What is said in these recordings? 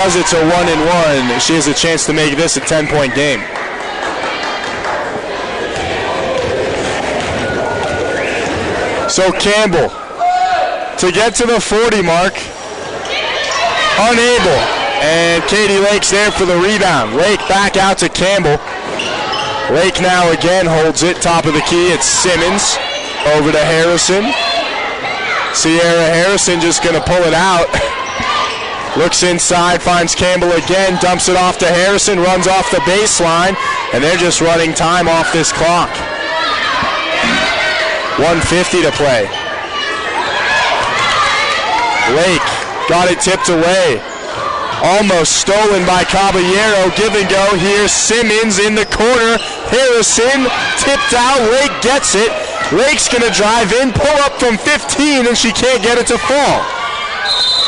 Because it's a 1-1, she has a chance to make this a 10-point game. So Campbell, to get to the 40 mark, unable. And Katie Lake's there for the rebound. Lake back out to Campbell. Lake now again holds it, top of the key. It's Simmons over to Harrison. Sierra Harrison just going to pull it out. Looks inside, finds Campbell again, dumps it off to Harrison, runs off the baseline, and they're just running time off this clock. 1:50 to play. Lake got it tipped away. Almost stolen by Caballero. Give and go. Here's Simmons in the corner. Harrison tipped out. Lake gets it. Lake's going to drive in, pull up from 15, and she can't get it to fall.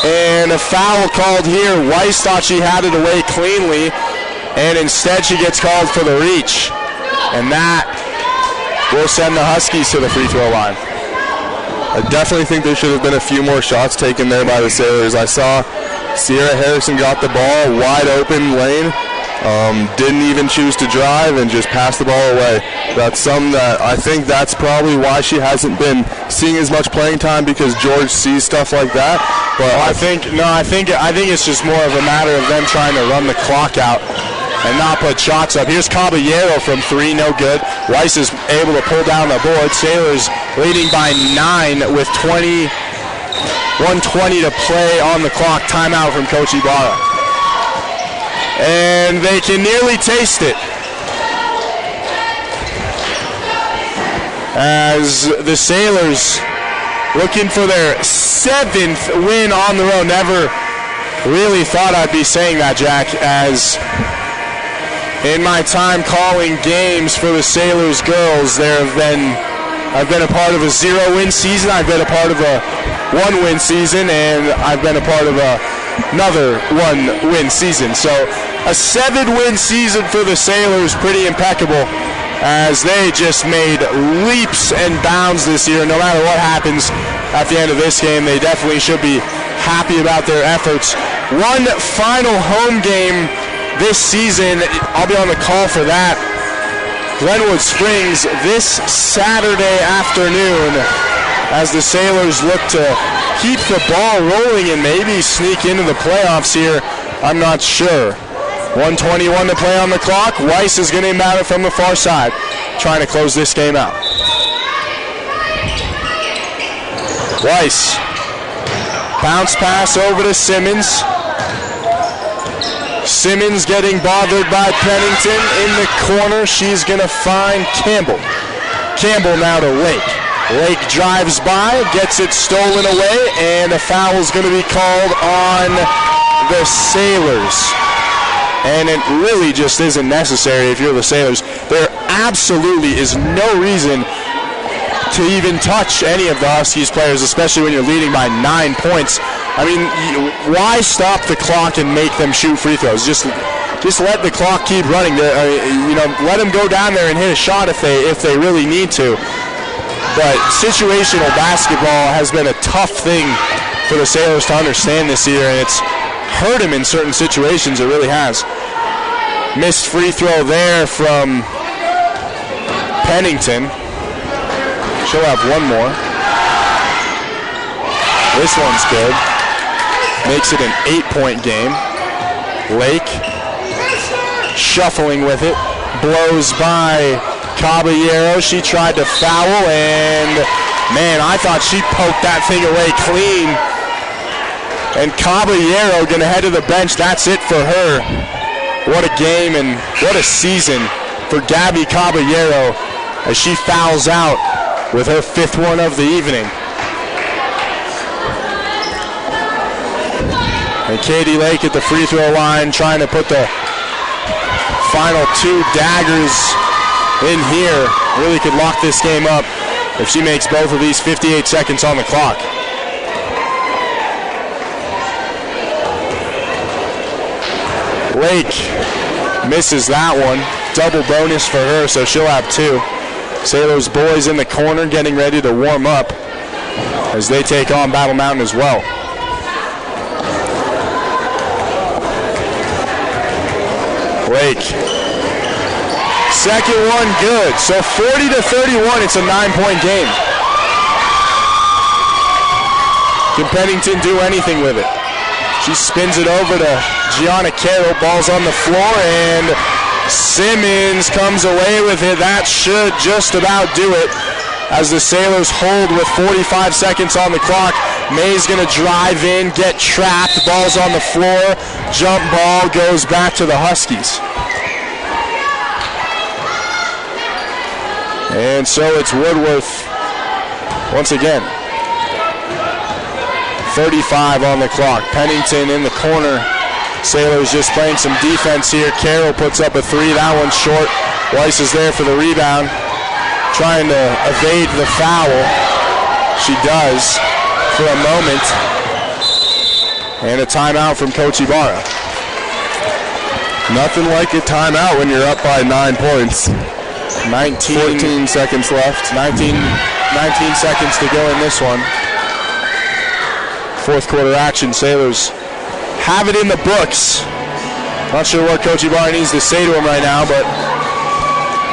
And a foul called here. Weiss thought she had it away cleanly, and instead she gets called for the reach. And that will send the Huskies to the free throw line. I definitely think there should have been a few more shots taken there by the Sailors. I saw Sierra Harrison got the ball, wide open lane, didn't even choose to drive and just passed the ball away. That's something that I think that's probably why she hasn't been seeing as much playing time, because George sees stuff like that. But I think it's just more of a matter of them trying to run the clock out and not put shots up. Here's Caballero from 3, no good. Weiss is able to pull down the board. Sailors leading by 9 with 1:20 to play on the clock. Timeout from Coach Ibarra. And they can nearly taste it, as the Sailors looking for their 7th win on the road. Never really thought I'd be saying that, Jack, as in my time calling games for the Sailors girls, I've been a part of a 0-win season, I've been a part of a 1-win season, and I've been a part of another 1-win season. So a 7-win season for the Sailors, pretty impeccable, as they just made leaps and bounds this year. No matter what happens at the end of this game, they definitely should be happy about their efforts. One final home game this season, I'll be on the call for that. Glenwood Springs this Saturday afternoon, as the Sailors look to keep the ball rolling and maybe sneak into the playoffs here. I'm not sure. 1:21 to play on the clock. Weiss is going to inbound it from the far side, trying to close this game out. Weiss, bounce pass over to Simmons. Simmons getting bothered by Pennington in the corner. She's going to find Campbell. Campbell now to Lake. Lake drives by, gets it stolen away, and a foul is going to be called on the Sailors. And it really just isn't necessary if you're the Sailors. There absolutely is no reason to even touch any of the Huskies players, especially when you're leading by 9 points. I mean, why stop the clock and make them shoot free throws? Just let the clock keep running. Let them go down there and hit a shot if they really need to. But situational basketball has been a tough thing for the Sailors to understand this year, and it's hurt them in certain situations. It really has. Missed free throw there from Pennington. She'll have one more. This one's good. Makes it an 8-point game. Lake shuffling with it. Blows by Caballero. She tried to foul, and man, I thought she poked that thing away clean. And Caballero going to head to the bench. That's it for her. What a game and what a season for Gabby Caballero as she fouls out with her 5th one of the evening. And Katie Lake at the free throw line trying to put the final 2 daggers in here. Really could lock this game up if she makes both of these. 58 seconds on the clock. Lake misses that one. Double bonus for her, so she'll have 2. Sailors boys in the corner getting ready to warm up as they take on Battle Mountain as well. Lake. Second one good. So 40-31, it's a 9-point game. Can Pennington do anything with it? She spins it over to Gianna Carroll. Ball's on the floor, and Simmons comes away with it. That should just about do it as the Sailors hold with 45 seconds on the clock. May's going to drive in, get trapped. Ball's on the floor. Jump ball goes back to the Huskies. And so it's Woodworth once again. 35 on the clock. Pennington in the corner. Sailors just playing some defense here. Carroll puts up a three. That one's short. Weiss is there for the rebound, trying to evade the foul. She does for a moment. And a timeout from Coach Ibarra. Nothing like a timeout when you're up by 9 points. 14 seconds left. 19 seconds to go in this one. Fourth quarter action. Sailors have it in the books. Not sure what Coach Ibarra needs to say to him right now, but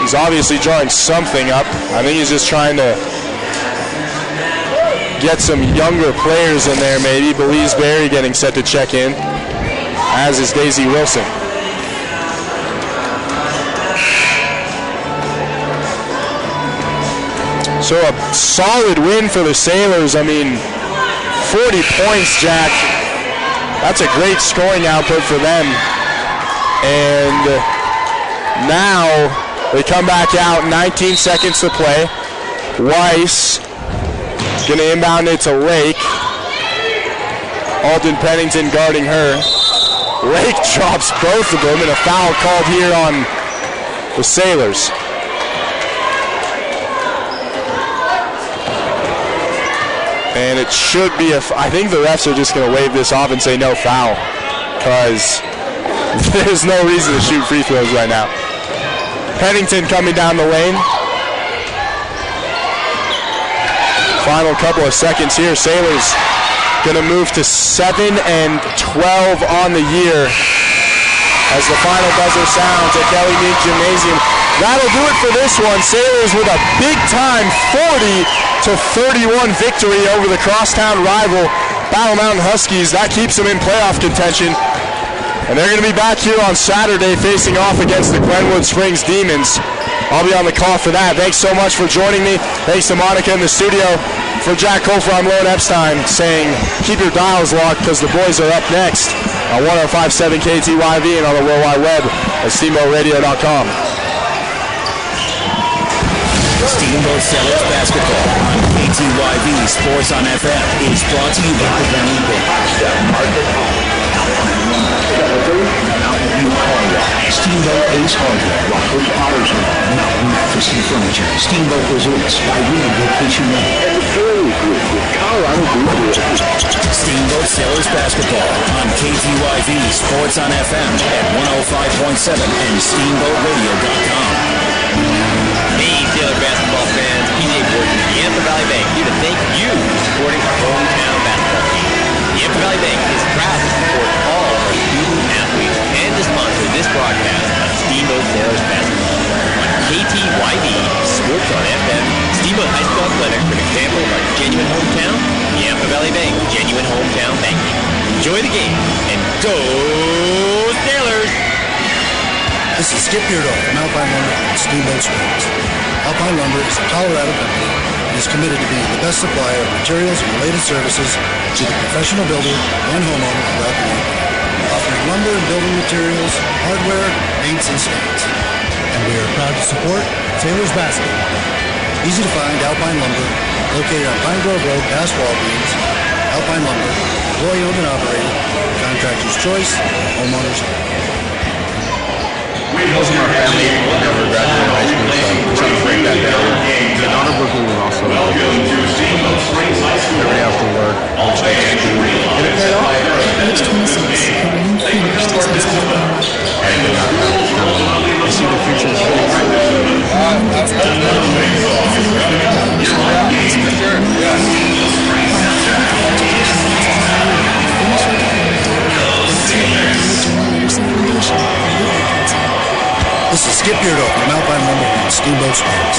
he's obviously drawing something up. I think he's just trying to get some younger players in there maybe. Belize Berry getting set to check in, as is Daisy Wilson. So a solid win for the Sailors. I mean, 40 points, Jack. That's a great scoring output for them. And now they come back out, 19 seconds to play. Weiss going to inbound it to Lake. Alden Pennington guarding her. Lake drops both of them, and a foul called here on the Sailors. And it should be I think the refs are just going to wave this off and say no foul, because there's no reason to shoot free throws right now. Pennington coming down the lane. Final couple of seconds here. Sailors going to move to 7-12 on the year as the final buzzer sounds at Kelly Meek Gymnasium. That'll do it for this one. Sailors with a big-time 40-31 victory over the crosstown rival Battle Mountain Huskies. That keeps them in playoff contention. And they're going to be back here on Saturday facing off against the Glenwood Springs Demons. I'll be on the call for that. Thanks so much for joining me. Thanks to Monica in the studio. For Jack Kofor, I'm Lone Epstein saying keep your dials locked because the boys are up next on 105.7 KTYV and on the World Wide Web at SteamboatRadio.com. Steamboat Sailors basketball on KTYV Sports on FM is brought to you by Steamboat Ace Hardware, Rockford Pottersville, Mountain Mattress and Furniture, Steamboat Resorts by Real Vacation Inn, and the Fairly Group with Colorado Blue. Steamboat Sailors basketball on KTYV Sports on FM at 105.7 and SteamboatRadio.com. Hey, Sailor basketball fans, PJ Gordon, Yampa Valley Bank, here to thank you for supporting our hometown basketball team. Yampa Valley Bank is proud to support all of our student athletes and to sponsor this broadcast of Steamboat Sailors basketball. On KTYV, Sports on FM, Steamboat High School Athletics, for an example of our genuine hometown, Yampa Valley Bank, genuine hometown banking. Enjoy the game, and go Sailors! This is Skip Beardo from Alpine Lumber and Steamboat Springs. Alpine Lumber is a Colorado company and is committed to being the best supplier of materials and related services to the professional builder and homeowner throughout the North, offering lumber and building materials, hardware, paints, and stains. And we are proud to support Sailors basketball. Easy to find Alpine Lumber, located on Pine Grove Road past Walgreens. Alpine Lumber, employee owned and operated, contractor's choice, homeowners only. Most of our family never graduated high school, so we're trying to break that down. And Honor Brooklyn was also every after work, which they just do. And it paid off. Age 26, Kareem finished his high school diploma. I see the future is really bright. Gets a diploma. Foundation. This is Skip Beardo from Alpine Lumber and Steamboat Springs.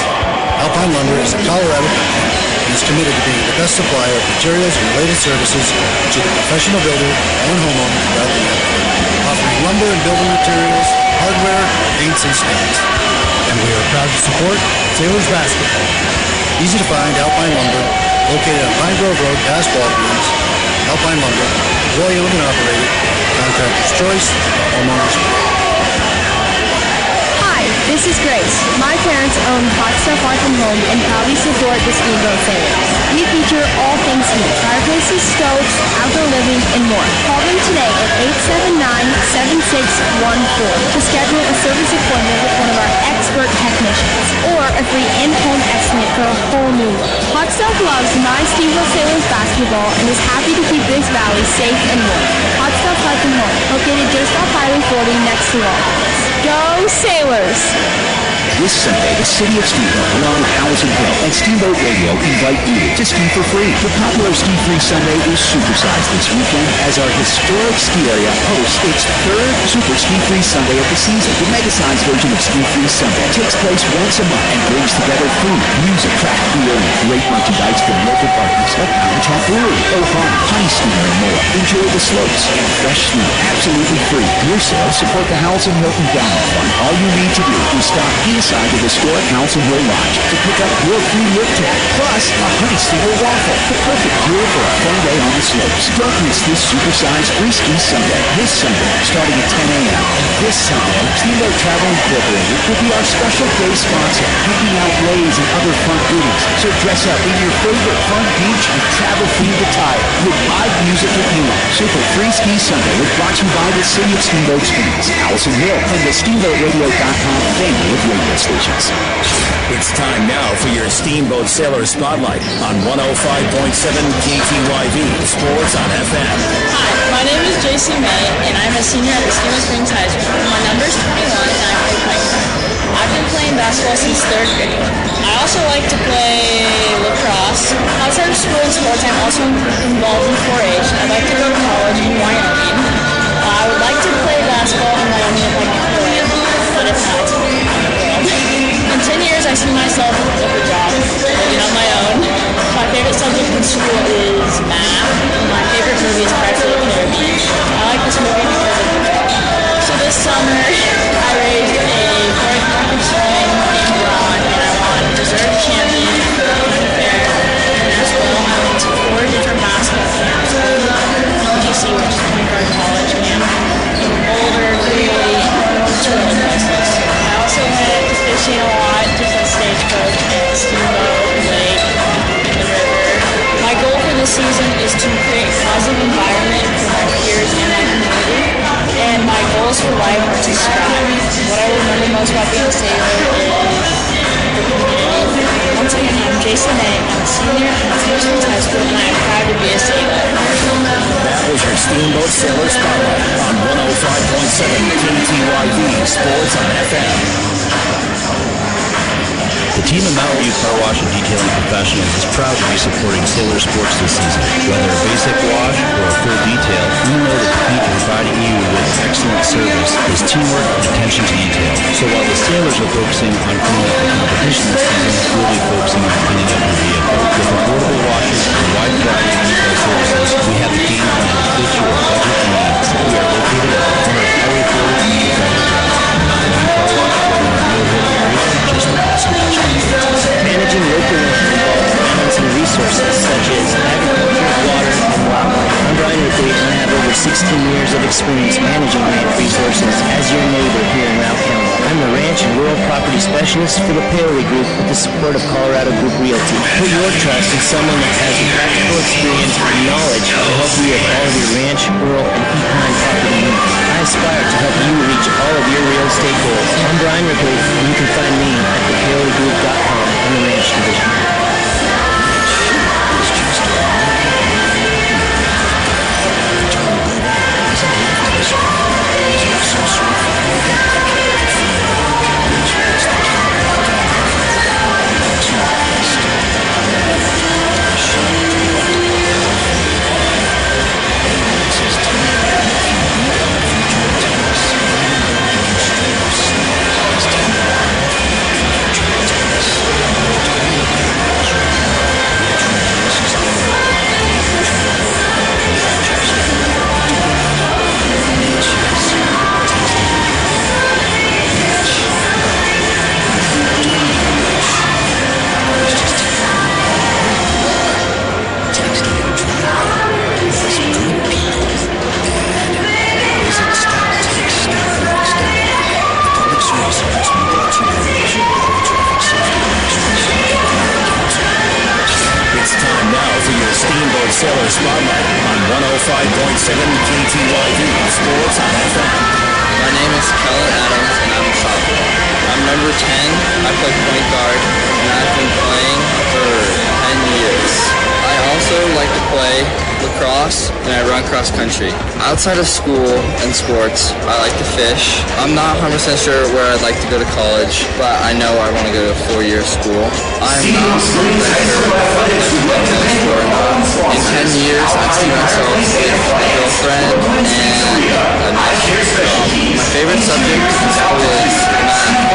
Alpine Lumber is a Colorado company and is committed to being the best supplier of materials and related services to the professional builder and homeowner throughout the area, offering lumber and building materials, hardware, paints, and stains. And we are proud to support Sailors Basketball. Easy to find Alpine Lumber, located on Pine Grove Road past Walgreens. Alpine Lumber, fully owned and operated, contractor's choice, homeowner's choice. This is Grace. My parents own Hot Stuff Art and Home and proudly support the Steamboat Sailors. We feature all things heat, fireplaces, stoves, outdoor living, and more. Call them today at 879-7614 to schedule a service appointment with one of our expert technicians or a free in-home estimate for a whole new look. Hot Stuff loves my Steamboat Sailors basketball and is happy to keep this valley safe and warm. Hot Stuff Art and Home, located just off Highway 40 next to Walgreens. Go Sailors! This Sunday, the City of Steamboat, along with Allison Hill and Steamboat Radio, invite you to ski for free. The popular Ski Free Sunday is supersized this weekend as our historic ski area hosts its third Super Ski Free Sunday of the season. The mega-sized version of Ski Free Sunday takes place once a month and brings together food, music, craft beer, and great merchandise from local partners like Mountain Top Brewery, O'Hara, Honey Steamer, and more. Enjoy the slopes and fresh snow absolutely free. Beer sales support the Allison Hill Endowment Fund. All you need to do is stop inside the historic Allison Hill Lodge to pick up your free lift ticket, plus a Honey Steamer waffle. The perfect gear for a fun day on the slopes. Don't miss this supersized free ski Sunday. This Sunday, starting at 10 a.m. And this Sunday, Steamboat Travel Incorporated will be our special day sponsor, handing out lays and other fun goodies. So dress up in your favorite fun beach and travel-themed attire with live music and humor. Super Free Ski Sunday was brought to you by the City of Steamboat Springs, Allison Hill, and the SteamboatRadio.com family of radio stations. It's time now for your Steamboat Sailor Spotlight on 105.7 KTYV Sports on FM. Hi, my name is JC May, and I'm a senior at the Steamboat Springs High School. My number is 21, and I play playground. I've been playing basketball since 3rd grade. I also like to play lacrosse. Outside of school and sports, I'm also involved in 4-H. I'd like to go to college in Wyoming. I would like to play basketball in Wyoming if I can play it, but if not, it's not the world. In 10 years, I see myself with a job, living on my own. My favorite subject in school is math. My favorite movie is Pirates of the Caribbean. I like this movie because of the book. So this summer, I raised a 4th market swing named Ron, and I won dessert champion at the County Fair. And as well, I went to 4 different basketball camps in DC, which is Community College camp, in Boulder, Greeley, and 2 other places. I also went fishing a lot, just on Stagecoach and Steamboat, Lake, and the river. My goal for this season is to create a positive environment for my peers and my community. And my goals for life are to strive. What I remember most about being a sailor is the community. Once again, I'm Jason May. I'm a senior at Steamboat Springs High School, and I am proud to be a sailor. That was your Steamboat Sailor Spotlight on 105.7 KTYV Sports on FM. The team of Mountain View Car Wash and Detailing Professionals is proud to be supporting Sailor Sports this season. Whether a basic wash or a full detail, we know that the key to providing you with excellent service is teamwork and attention to detail. So while the Sailors are focusing on cleaning up the competition this season, we'll be focusing on cleaning up your vehicle. With affordable washes and a wide variety of detail services, we have the game plan to fit your budget and needs. We are located at the corner of Highway 40 and Government Drive. Mountain View Car Wash, whether in your hood area or just across the country. Managing local involves balancing resources such as agriculture, water, and wildlife. I'm Brian Ripley, and I have over 16 years of experience managing ranch resources as your neighbor here in Ralph County. I'm the ranch and rural property specialist for the Paley Group with the support of Colorado Group Realty. Put your trust in someone that has the practical experience and knowledge to help you with all of your ranch, rural, and equine property needs. I aspire to help you reach all of your real estate goals. I'm Brian Ripley, and you can find me at thepaleygroup.com in the ranch division. Spotlight on 105.7 KTYV Sports on FM. My name is Kellen Adams, and I'm a sophomore. I'm number 10. I play point guard, and I've been playing for 10 years. I also like to play lacrosse, and I run cross country. Outside of school and sports, I like to fish. I'm not 100% sure where I'd like to go to college, but I know I want to go to a 4-year school. I'm not 100% sure if I'd like to go to sport or not. In 10 years, I see myself with a girlfriend and a nice job. My favorite subject is math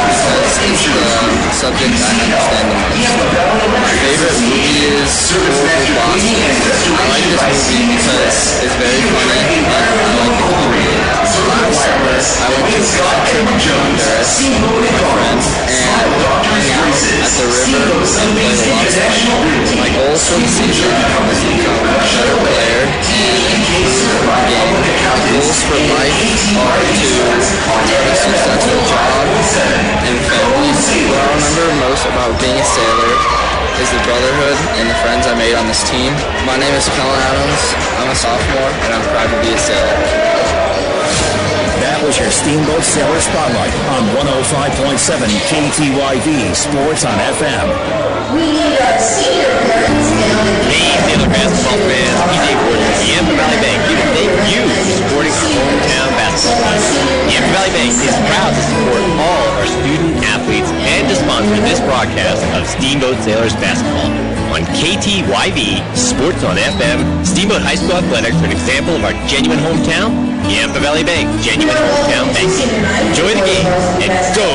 because it's the subject I understand the most. My favorite movie is Horrible Bosses. I like this movie because it's very funny and I like the comedy. Last summer, I went to a fun trip to Honduras with my friends and hung out at the river and played a lot of fun. My goals for the season is to become a better player and improve my game. My goals for life are to have a successful job and family. What I remember most about being a sailor is the brotherhood and the friends I made on this team. My name is Kellen Adams. I'm a sophomore, and I'm proud to be a sailor. That was your Steamboat Sailor Spotlight on 105.7 KTYV Sports on FM. We need our senior parents now. Hey, Sailor basketball fans, PJ Gordon with the Yampa Valley Bank here to thank you for supporting our hometown basketball team. Yampa Valley Bank is proud to support all our student athletes and to sponsor this broadcast of Steamboat Sailors basketball. On KTYV Sports on FM, Steamboat High School Athletics are an example of our genuine hometown. Yampa Valley Bank, genuine hometown bank. Enjoy the game and go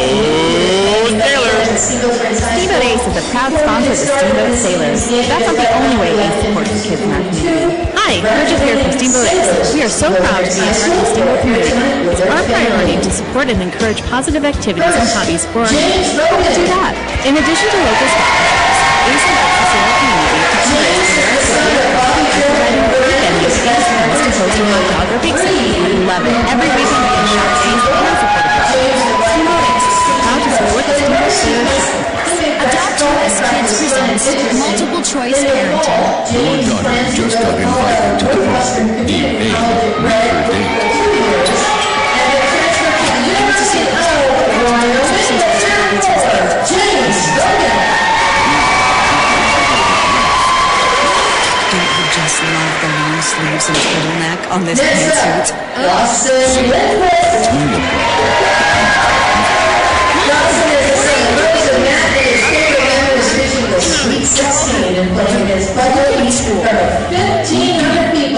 Sailors! Steamboat Ace is a proud sponsor of the Steamboat Sailors. That's not the only way Ace supports the kids in our community. Hi, Bridget here from Steamboat Ace. We are so proud to be a part of the Steamboat community. It's our priority to support and encourage positive activities and hobbies for our youth. How to do that? In addition to local sponsors, Ace invites the Sailor community to fundraise for their activity by providing a weekend with Ace friends to host a hot dog or bake sale at 11 every weekend we can shop Ace and support a project. Steamboat Ace, proud to support the Steamboat Sailors. Adopt US Kids presents multiple choice parenting. Your daughter just got invited to the prom. The A record date. Don't you just love the long sleeves and turtleneck on this pantsuit?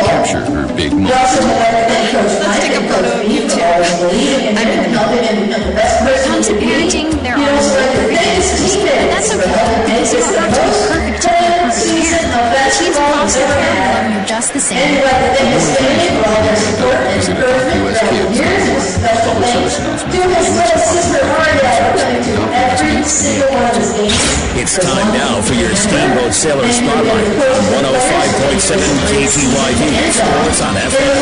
Capture her big mouth. Let's take a photo of you two. I'm in the middle. When it comes to parenting, there are perfect answers. And that's okay, because you don't have to be perfect to be a perfect parent. Teens across the family love you just the same. Visit US Kids. Public service announcement. It's time now for your Steamboat Sailor Spotlight on 105.7 KTYV Sports on FM.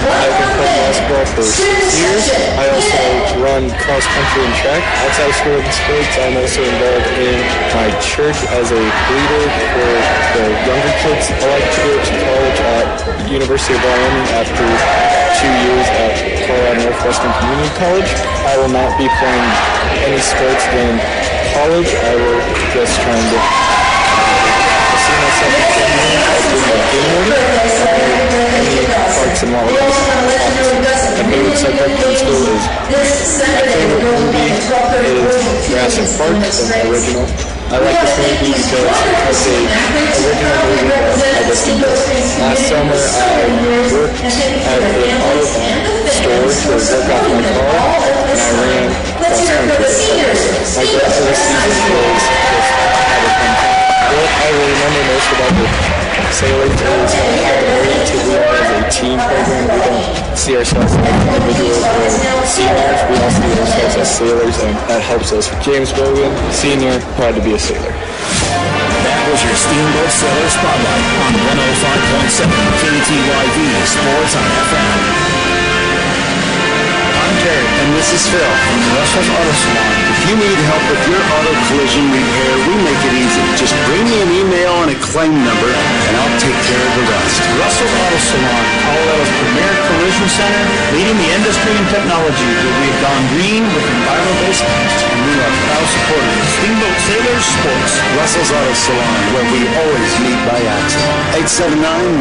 I've been playing basketball for 6 years. I also run cross country and track. Outside of school and sports, I'm also involved in my church as a leader for the younger kids. I like to go to college at University of Wyoming after 2 years at Colorado Northwestern Community College. I will not be playing any sports in college. I will just try and see myself as doing game warden any parks and volleyball. My favorite subject in school is my favorite movie is Jurassic Park, the original. I like this movie because it's a original movie that I listened to. Last summer I worked at an auto store to work off my car, and I ran cross country. My goal for this season is just have a fun time. What I remember most about the Sailors is how we need to work as a team program. We don't see ourselves as individuals or seniors. We all see ourselves as sailors, and that helps us. James Bogan, senior, proud to be a sailor. That was your Steamboat Sailor Spotlight on 105.7 KTYV Sports on FM. I'm Terry. And this is Phil from Russell's Auto Salon. If you need help with your auto collision repair, we make it easy. Just bring me an email and a claim number, and I'll take care of the rest. Russell's Auto Salon, Colorado's premier collision center, leading the industry in technology. We have gone green with environmental-based paint, and we are proud supporters of Steamboat Sailors Sports. Russell's Auto Salon, where we always meet by accident.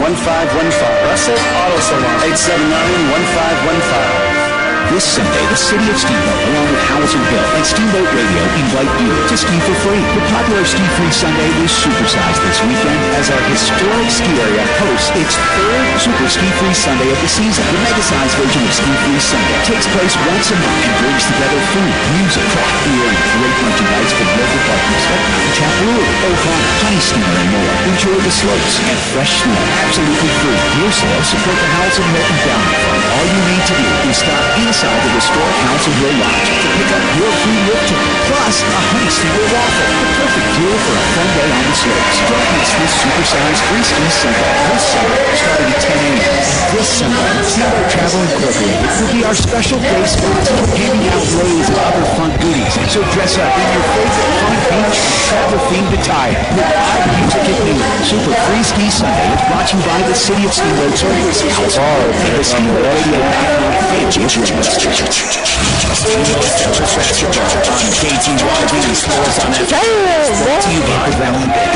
879-1515. Russell's Auto Salon. 879-1515. This Sunday, the City of Steamboat, along with Howells and Hill and Steamboat Radio, invite you to ski for free. The popular Ski Free Sunday is supersized this weekend as our historic ski area hosts its third Super Ski Free Sunday of the season. The mega-sized version of Ski Free Sunday takes place once a month and brings together food, music, craft beer, and great merchandise from local partners like Mountain Tap Brewery, O'Connor, Honey Steamer, and more. Enjoy the slopes and fresh snow absolutely free. Your sales support the Howells and Hill Endowment Fund. All you need to do is stop inside the historic Howells and Hill Lodge to pick up your free lift ticket, plus a Honey Steamer waffle. The perfect deal for a fun day on the slopes. Don't miss this supersized free ski Sunday. This Sunday, starting at 10 a.m. This Sunday, Steamboat Travel Incorporated will be our special place for handing out loads of other fun goodies. So dress up in your favorite fun beach and travel-themed attire with our music at noon. Super Free Ski Sunday is brought to you by the City of Steamboat Service House and the Steamboat Radio.com fan channel. On KTYV Sports on FM. Brought to you by Valley Bay.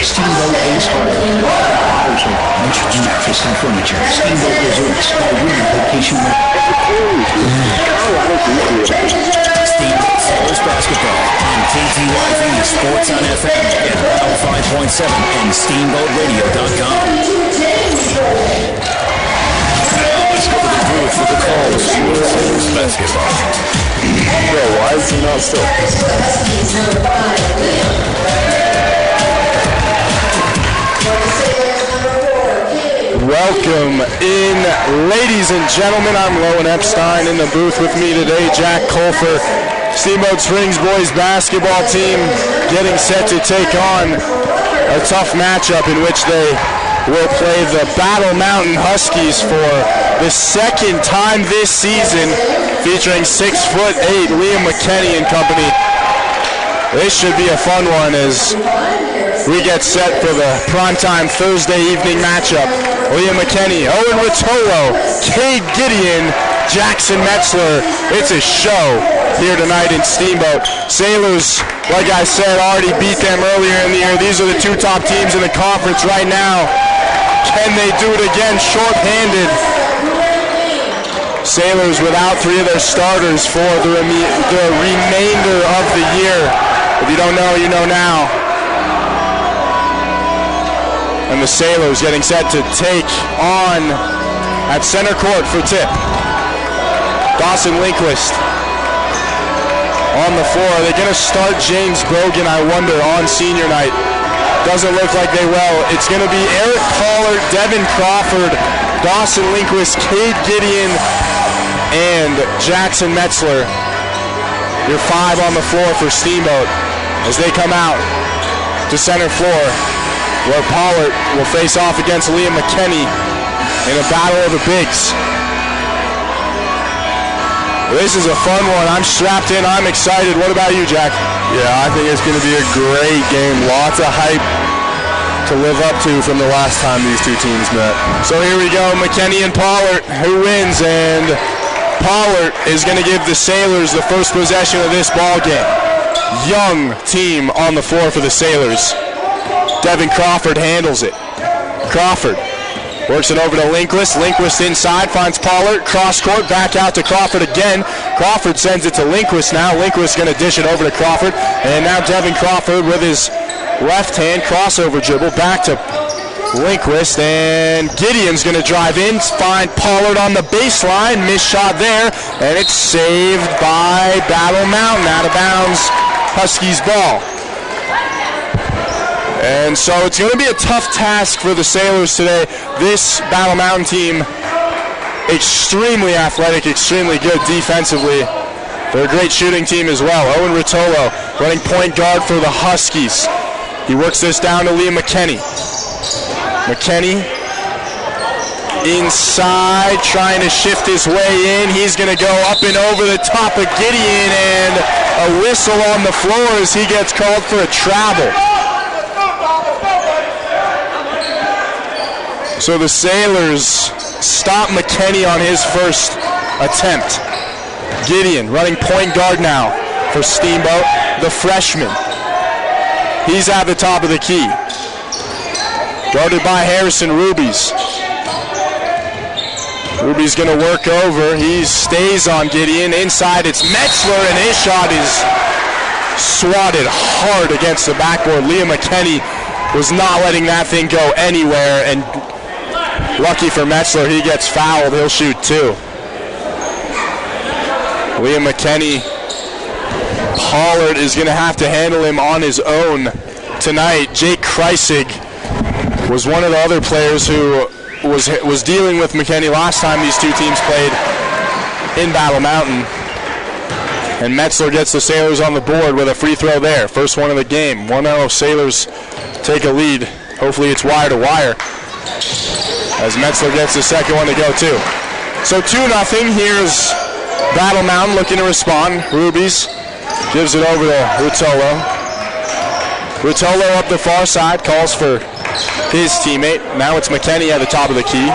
Steamboat Ace Hardware. Mattress and furniture. Steamboat Resorts. Winter Vacation. Steamboat Sailors Basketball on KTYV Sports on FM and 105.7 and SteamboatRadio.com. Let's go to the booth with the call of Steamboat Sailors Basketball. Bro, why is he not still? Welcome in, ladies and gentlemen. I'm Lowen Epstein. In the booth with me today, Jack Colfer, Steamboat Springs boys basketball team, getting set to take on a tough matchup in which they will play the Battle Mountain Huskies for the second time this season, featuring 6'8" Liam McKenney and company. This should be a fun one as we get set for the primetime Thursday evening matchup. Liam McKenney, Owen Rotolo, Cade Gideon, Jackson Metzler. It's a show here tonight in Steamboat. Sailors, like I said, already beat them earlier in the year. These are the two top teams in the conference right now. Can they do it again short-handed? Sailors without three of their starters for the remainder of the year. If you don't know, you know now. And the Sailors getting set to take on at center court for tip. Dawson Linquist on the floor. Are they going to start James Brogan, I wonder, on senior night? Doesn't look like they will. It's going to be Eric Pollard, Devin Crawford, Dawson Linquist, Cade Gideon, and Jackson Metzler. Your five on the floor for Steamboat as they come out to center floor, where Pollard will face off against Liam McKenney in a battle of the bigs. This is a fun one. I'm strapped in. I'm excited. What about you, Jack? Yeah, I think it's going to be a great game. Lots of hype to live up to from the last time these two teams met. So here we go, McKenney and Pollard. Who wins? And Pollard is going to give the Sailors the first possession of this ball game. Young team on the floor for the Sailors. Devin Crawford handles it. Crawford works it over to Linquist. Linquist inside, finds Pollard. Cross court, back out to Crawford again. Crawford sends it to Linquist now. Linquist going to dish it over to Crawford. And now Devin Crawford with his left hand crossover dribble back to Linquist. And Gideon's going to drive in, find Pollard on the baseline. Missed shot there. And it's saved by Battle Mountain. Out of bounds, Huskies ball. And so it's going to be a tough task for the Sailors today. This Battle Mountain team, extremely athletic, extremely good defensively. They're a great shooting team as well. Owen Rotolo running point guard for the Huskies. He works this down to Liam McKenney. McKenney inside, trying to shift his way in. He's going to go up and over the top of Gideon, and a whistle on the floor as he gets called for a travel. So the Sailors stop McKinney on his first attempt. Gideon running point guard now for Steamboat, the freshman. He's at the top of the key. Guarded by Harrison Rubies. Ruby's going to work over. He stays on Gideon. Inside, it's Metzler, and his shot is swatted hard against the backboard. Liam McKinney was not letting that thing go anywhere, and lucky for Metzler, he gets fouled. He'll shoot two. Liam McKinney, Pollard is going to have to handle him on his own tonight. Jake Kreisig was one of the other players who was dealing with McKinney last time these two teams played in Battle Mountain. And Metzler gets the Sailors on the board with a free throw there. First one of the game. 1-0 Sailors take a lead. Hopefully it's wire to wire, as Metzler gets the second one to go too. So 2-0. Here's Battle Mountain looking to respond. Rubies gives it over to Rutolo. Rutolo up the far side, calls for his teammate. Now it's McKinney at the top of the key.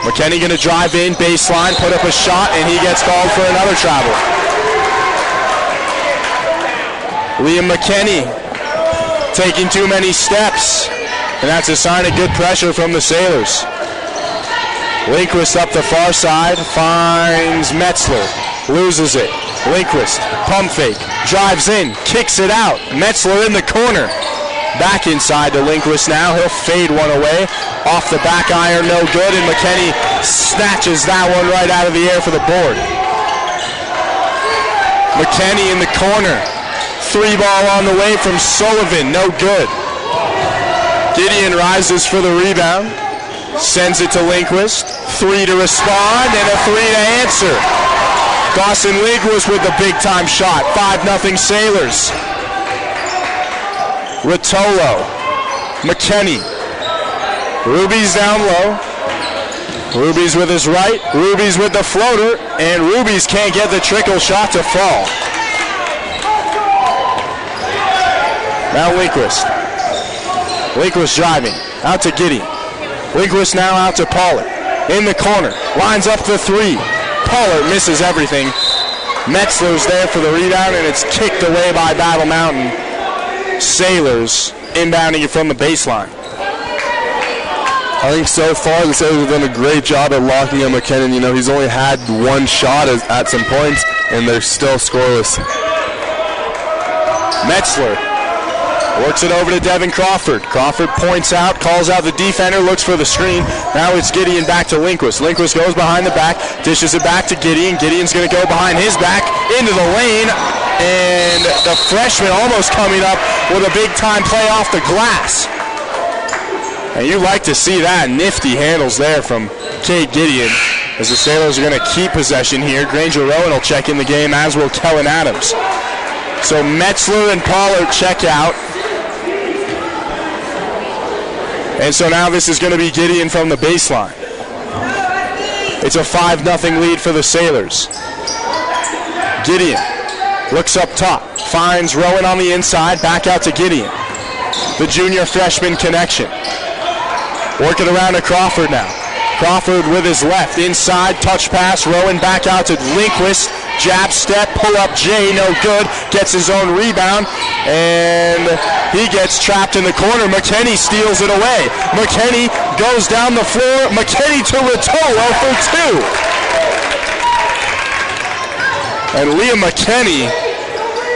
McKinney going to drive in, baseline, put up a shot, and he gets called for another travel. Liam McKinney taking too many steps, and that's a sign of good pressure from the Sailors. Lindquist up the far side, finds Metzler, loses it. Lindquist, pump fake, drives in, kicks it out. Metzler in the corner. Back inside to Lindquist now. He'll fade one away. Off the back iron, no good, and McKinney snatches that one right out of the air for the board. McKinney in the corner. Three ball on the way from Sullivan, no good. Gideon rises for the rebound. Sends it to Lindquist. Three to respond, and a three to answer. Dawson Lindquist with the big-time shot. 5-0 Sailors. Rotolo, McKinney, Rubies down low. Rubies with his right, Rubies with the floater, and Rubies can't get the trickle shot to fall. Now Lindquist. Lindquist driving, out to Gideon. Lindquist now out to Pollard. In the corner, lines up the three. Pollard misses everything. Metzler's there for the rebound, and it's kicked away by Battle Mountain. Sailors inbounding it from the baseline. I think so far the Sailors have done a great job at locking up McKinnon. You know, he's only had one shot at some points, and they're still scoreless. Metzler works it over to Devin Crawford. Crawford points out, calls out the defender, looks for the screen. Now it's Gideon back to Lindquist. Lindquist goes behind the back, dishes it back to Gideon. Gideon's going to go behind his back into the lane. And the freshman almost coming up with a big-time play off the glass. And you like to see that. Nifty handles there from Cade Gideon, as the Sailors are going to keep possession here. Granger Rowan will check in the game, as will Kellen Adams. So Metzler and Pollard check out. And so now this is going to be Gideon from the baseline. It's a 5-0 lead for the Sailors. Gideon looks up top, finds Rowan on the inside, back out to Gideon. The junior freshman connection. Working around to Crawford now. Crawford with his left, inside, touch pass, Rowan back out to Lindquist. Jab step, pull up J, no good. Gets his own rebound, and he gets trapped in the corner. McKinney steals it away. McKinney goes down the floor. McKinney to Rotolo for two. And Liam McKinney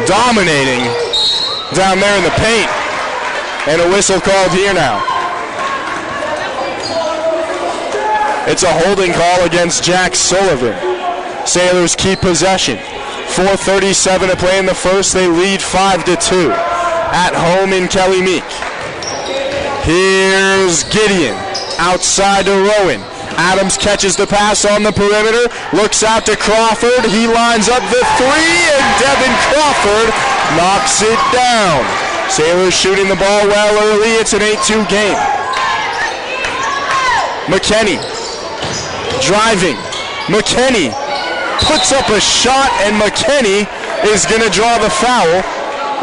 dominating down there in the paint. And a whistle called here now. It's a holding call against Jack Sullivan. Sailors keep possession. 4:37 to play in the first. They lead 5-2 at home in Kelly Meek. Here's Gideon outside to Rowan. Adams catches the pass on the perimeter, looks out to Crawford. He lines up the three, and Devin Crawford knocks it down. Sailors shooting the ball well early. It's an 8-2 game. McKinney driving. McKinney puts up a shot, and McKinney is going to draw the foul.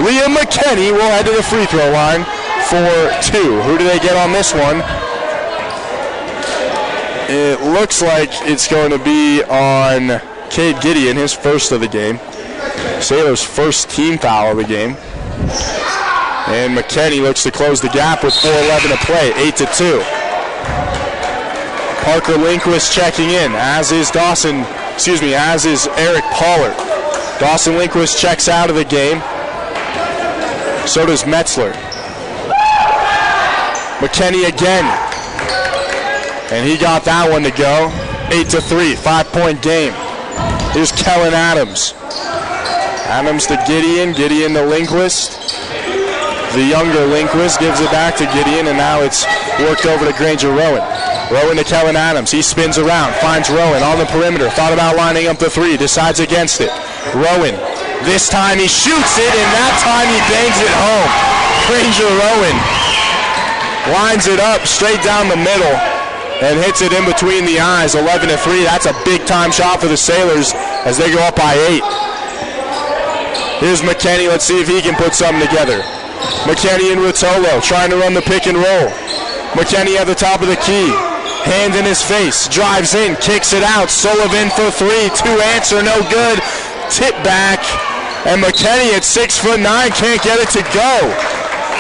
Liam McKinney will head to the free throw line for 2. Who do they get on this one? It looks like it's going to be on Cade Gideon, his first of the game. Sailors' first team foul of the game. And McKinney looks to close the gap with 4:11 to play, 8-2. Parker Lindquist checking in, as is Eric Pollard. Dawson Lindquist checks out of the game. So does Metzler. McKinney again. And he got that one to go. 8-3, 5-point game. Here's Kellen Adams. Adams to Gideon, Gideon to Lindquist. The younger Lindquist gives it back to Gideon, and now it's worked over to Granger Rowan. Rowan to Kellen Adams. He spins around, finds Rowan on the perimeter. Thought about lining up the 3, decides against it. Rowan, this time he shoots it, and that time he bangs it home. Granger Rowan lines it up straight down the middle and hits it in between the eyes. 11-3. That's a big-time shot for the Sailors as they go up by 8. Here's McKinney. Let's see if he can put something together. McKinney and Rotolo trying to run the pick and roll. McKinney at the top of the key. Hand in his face. Drives in. Kicks it out. Sullivan for 3. 2 answer. No good. Tip back. And McKinney at 6'9" can't get it to go.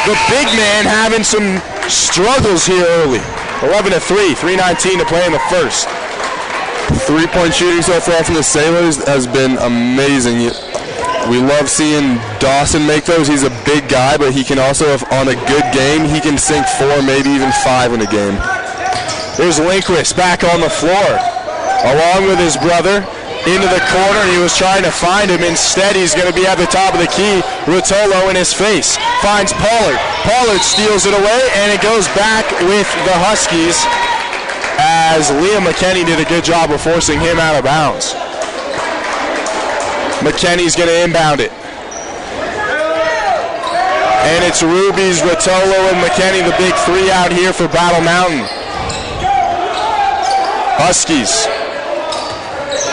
The big man having some struggles here early. 11-3. 3:19 to play in the first. 3-point shooting so far from the Sailors has been amazing. We love seeing Dawson make those. He's a big guy, but he can also, if on a good game, he can sink 4, maybe even 5 in a game. There's Lindquist back on the floor, along with his brother, into the corner. He was trying to find him. Instead, he's going to be at the top of the key. Rotolo in his face. Finds Pollard. Pollard steals it away, and it goes back with the Huskies as Liam McKinney did a good job of forcing him out of bounds. McKinney's going to inbound it. And it's Rubies, Rotolo, and McKinney, the big 3 out here for Battle Mountain. Huskies.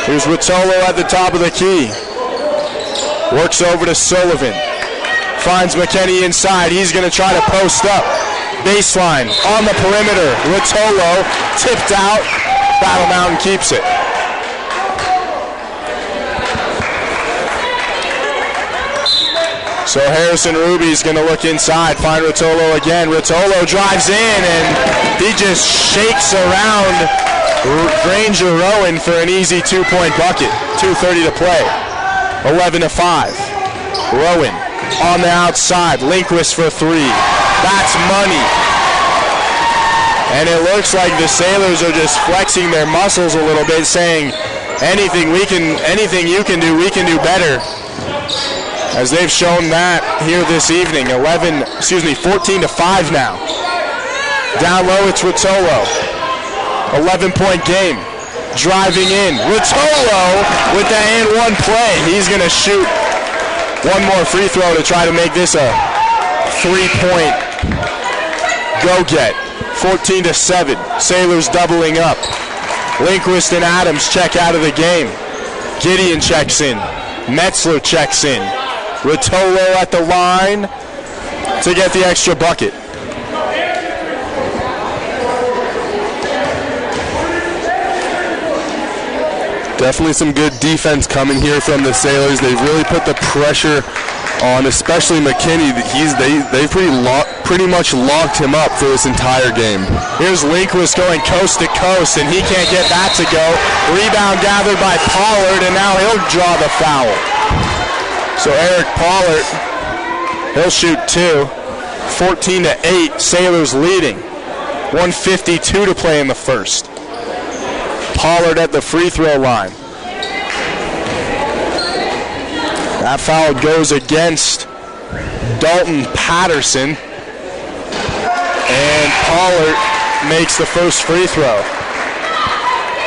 Here's Rotolo at the top of the key. Works over to Sullivan. Finds McKinney inside. He's going to try to post up. Baseline on the perimeter. Rotolo tipped out. Battle Mountain keeps it. So Harrison Ruby's going to look inside, find Rotolo again. Rotolo drives in, and he just shakes around Granger Rowan for an easy 2-point bucket. 2:30 to play. 11-5. Rowan on the outside. Lindquist for 3. That's money. And it looks like the Sailors are just flexing their muscles a little bit, saying, anything you can do, we can do better. As they've shown that here this evening. 14-5 now. Down low, it's Rotolo. 11-point game. Driving in. Rotolo with the and 1 play. He's going to shoot one more free throw to try to make this a 3-point go-get. 14-7. Sailors doubling up. Lindquist and Adams check out of the game. Gideon checks in. Metzler checks in. Rotolo at the line to get the extra bucket. Definitely some good defense coming here from the Sailors. They've really put the pressure on, especially McKinney. They've pretty much locked him up for this entire game. Here's Lindquist going coast to coast, and he can't get that to go. Rebound gathered by Pollard, and now he'll draw the foul. So Eric Pollard, he'll shoot 2. 14-8, Sailors leading. 1:52 to play in the first. Pollard at the free throw line. That foul goes against Dalton Patterson. And Pollard makes the first free throw.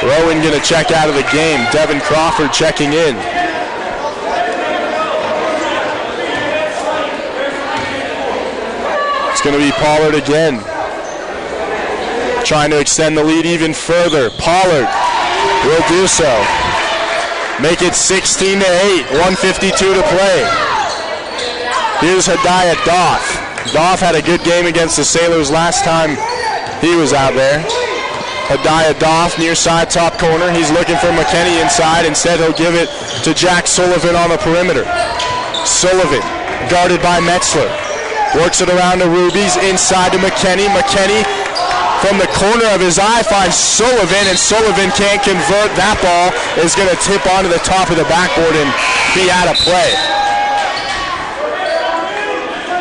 Rowan going to check out of the game. Devin Crawford checking in. It's going to be Pollard again. trying to extend the lead even further. Pollard will do so. Make it 16-8, 1:52 to play. Here's Hadiah Doff. Doff had a good game against the Sailors last time he was out there. Hadiah Doff near side top corner. He's looking for McKinney inside. Instead, he'll give it to Jack Sullivan on the perimeter. Sullivan guarded by Metzler. Works it around to Rubies, inside to McKinney. McKinney from the corner of his eye finds Sullivan, and Sullivan can't convert. That ball is going to tip onto the top of the backboard and be out of play.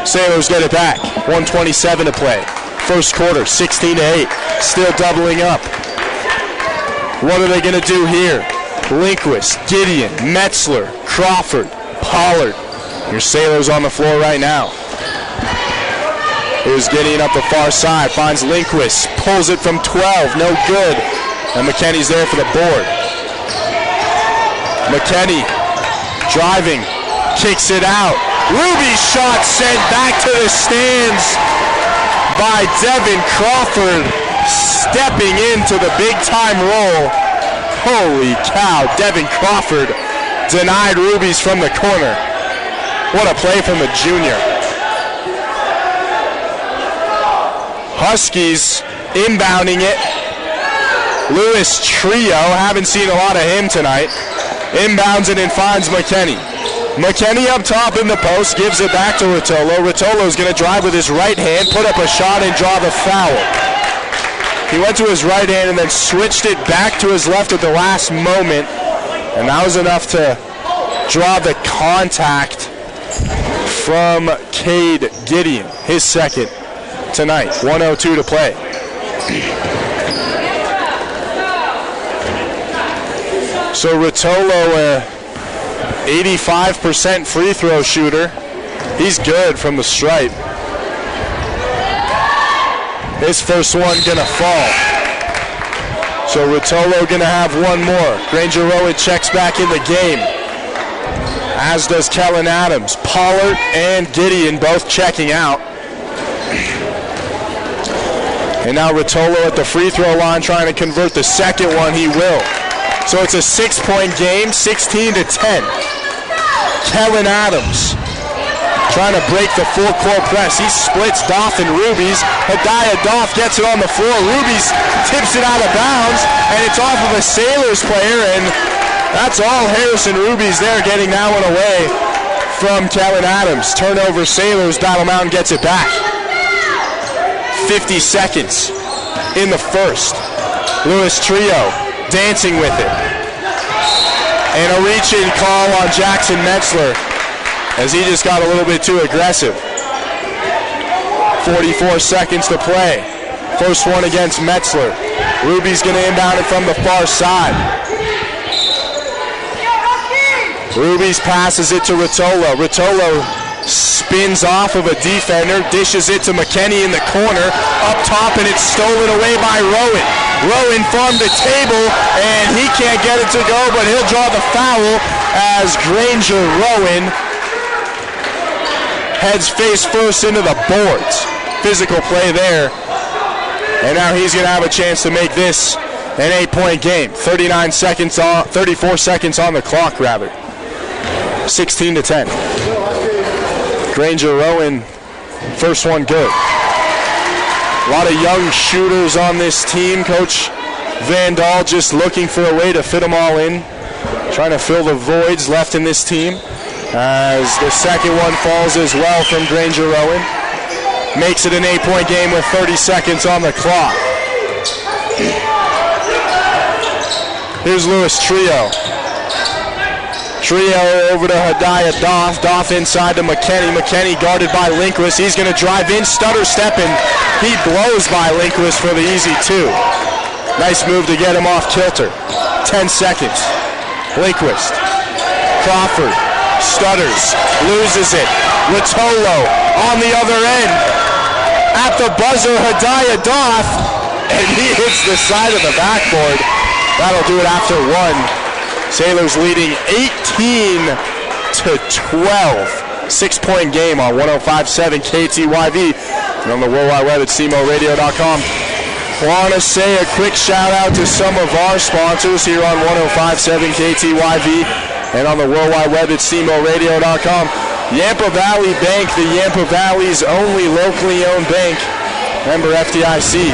Sailors get it back. 1:27 to play. First quarter, 16-8. Still doubling up. What are they going to do here? Lindquist, Gideon, Metzler, Crawford, Pollard. Your Sailors on the floor right now. Here's Gideon up the far side, finds Lindquist, pulls it from 12, no good. And McKinney's there for the board. McKinney driving, kicks it out. Ruby's shot sent back to the stands by Devin Crawford, stepping into the big-time roll. Holy cow, Devin Crawford denied Ruby's from the corner. What a play from the junior. Huskies inbounding it. Lewis Trio, haven't seen a lot of him tonight. Inbounds it and finds McKinney. McKinney up top in the post, gives it back to Rotolo. Rotolo's going to drive with his right hand, put up a shot and draw the foul. He went to his right hand and then switched it back to his left at the last moment. And that was enough to draw the contact from Cade Gideon, his second tonight. 1:02 to play. So Rotolo, 85% free throw shooter. He's good from the stripe. His first one gonna fall. So Rotolo gonna have one more. Granger Rowan checks back in the game, as does Kellen Adams. Pollard and Gideon both checking out. And now Rotolo at the free throw line trying to convert the second one. He will. So it's a 6-point game, 16-10. Kellen Adams trying to break the full court press. He splits Doff and Rubies. Hadiah Doff gets it on the floor. Rubies tips it out of bounds, and it's off of a Sailors player, and that's all Harrison Rubies there, getting that one away from Kellen Adams. Turnover Sailors. Battle Mountain gets it back. 50 seconds in the first. Lewis Trio dancing with it. And a reach-in call on Jackson Metzler as he just got a little bit too aggressive. 44 seconds to play. First one against Metzler. Ruby's going to inbound it from the far side. Ruby's passes it to Rotolo. Rotolo spins off of a defender, dishes it to McKinney in the corner, up top, and it's stolen away by Rowan. Rowan from the table, and he can't get it to go, but he'll draw the foul as Granger Rowan heads face first into the boards. Physical play there, and now he's going to have a chance to make this an 8-point game. 34 seconds on the clock, rather. 16-10. Granger Rowan, first one good. A lot of young shooters on this team. Coach Vandal just looking for a way to fit them all in, trying to fill the voids left in this team. As the second one falls as well from Granger Rowan. Makes it an 8-point game with 30 seconds on the clock. Here's Lewis Trio. Trio over to Hadiah Doff. Doff inside to McKinney. McKinney guarded by Lindquist. He's going to drive in, stutter step, and he blows by Lindquist for the easy two. Nice move to get him off kilter. 10 seconds. Lindquist. Crawford stutters, loses it. Rotolo on the other end. At the buzzer, Hadiah Doff, and he hits the side of the backboard. That'll do it after one. Sailors leading 18-12. 6-point game on 105.7 KTYV and on the World Wide Web at SteamboatRadio.com. Want to say a quick shout out to some of our sponsors here on 105.7 KTYV and on the World Wide Web at SteamboatRadio.com. Yampa Valley Bank, the Yampa Valley's only locally owned bank. Member FDIC.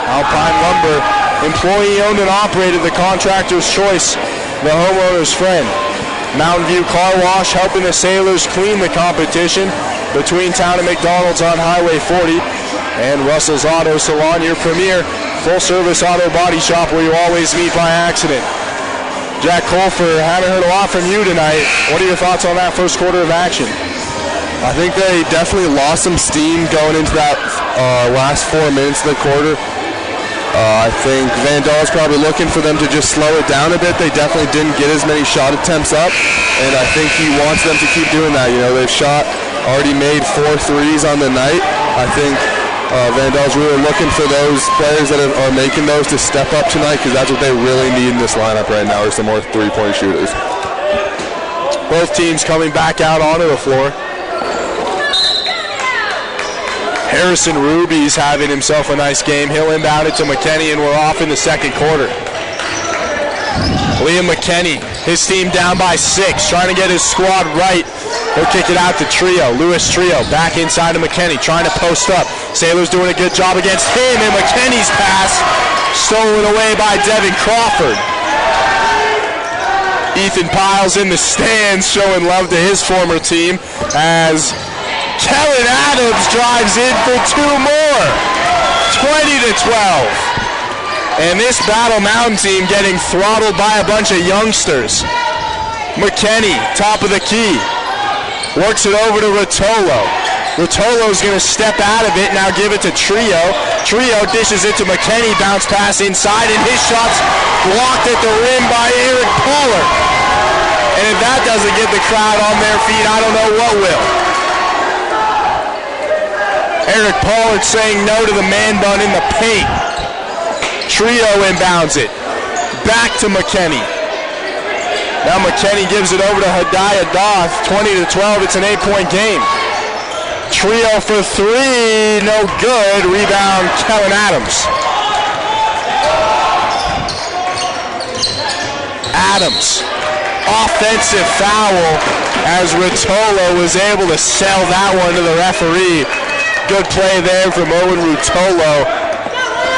Alpine Lumber, employee owned and operated, the contractor's choice, the homeowner's friend. Mountain View Car Wash, helping the Sailors clean the competition between Town and McDonald's on Highway 40. And Russell's Auto Salon, your premier full-service auto body shop where you always meet by accident. Jack Colfer, haven't heard a lot from you tonight. What are your thoughts on that first quarter of action? I think they definitely lost some steam going into that last 4 minutes of the quarter. I think Van Dahl's probably looking for them to just slow it down a bit. They definitely didn't get as many shot attempts up, and I think he wants them to keep doing that. You know, they've already made 4 threes on the night. I think Van Dahl's really looking for those players that are making those to step up tonight, because that's what they really need in this lineup right now, are some more three-point shooters. Both teams coming back out onto the floor. Harrison Ruby's having himself a nice game. He'll inbound it to McKinney, and we're off in the second quarter. Liam McKinney, his team down by 6, trying to get his squad right. He'll kick it out to Trio. Lewis Trio back inside to McKinney, trying to post up. Sailors doing a good job against him, and McKinney's pass stolen away by Devin Crawford. Ethan Piles in the stands showing love to his former team as Kellen Adams drives in for 2 more. 20-12. And this Battle Mountain team getting throttled by a bunch of youngsters. McKinney, top of the key. Works it over to Rotolo. Rotolo's going to step out of it, now give it to Trio. Trio dishes it to McKinney, bounce pass inside, and his shot's blocked at the rim by Eric Pollard. And if that doesn't get the crowd on their feet, I don't know what will. Eric Pollard saying no to the man bun in the paint. Trio inbounds it. Back to McKinney. Now McKinney gives it over to Hadiah Doth. 20-12, it's an 8-point game. Trio for 3, no good. Rebound, Kellen Adams. Adams, offensive foul as Rotolo was able to sell that one to the referee. Good play there from Owen Rutolo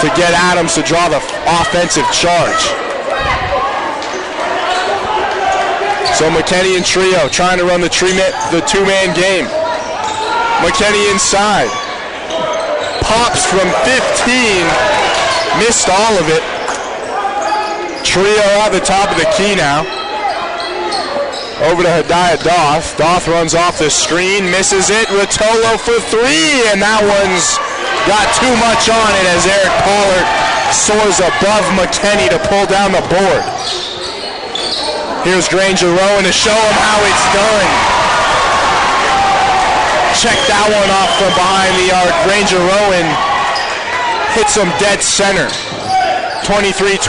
to get Adams to draw the offensive charge. So McKinney and Trio trying to run the two-man game. McKinney inside. Pops from 15. Missed all of it. Trio at the top of the key now. Over to Hadiah Doth. Doth runs off the screen, misses it. Rotolo for 3, and that one's got too much on it as Eric Pollard soars above McKinney to pull down the board. Here's Granger Rowan to show him how it's done. Check that one off from behind the arc. Granger Rowan hits him dead center. 23-12.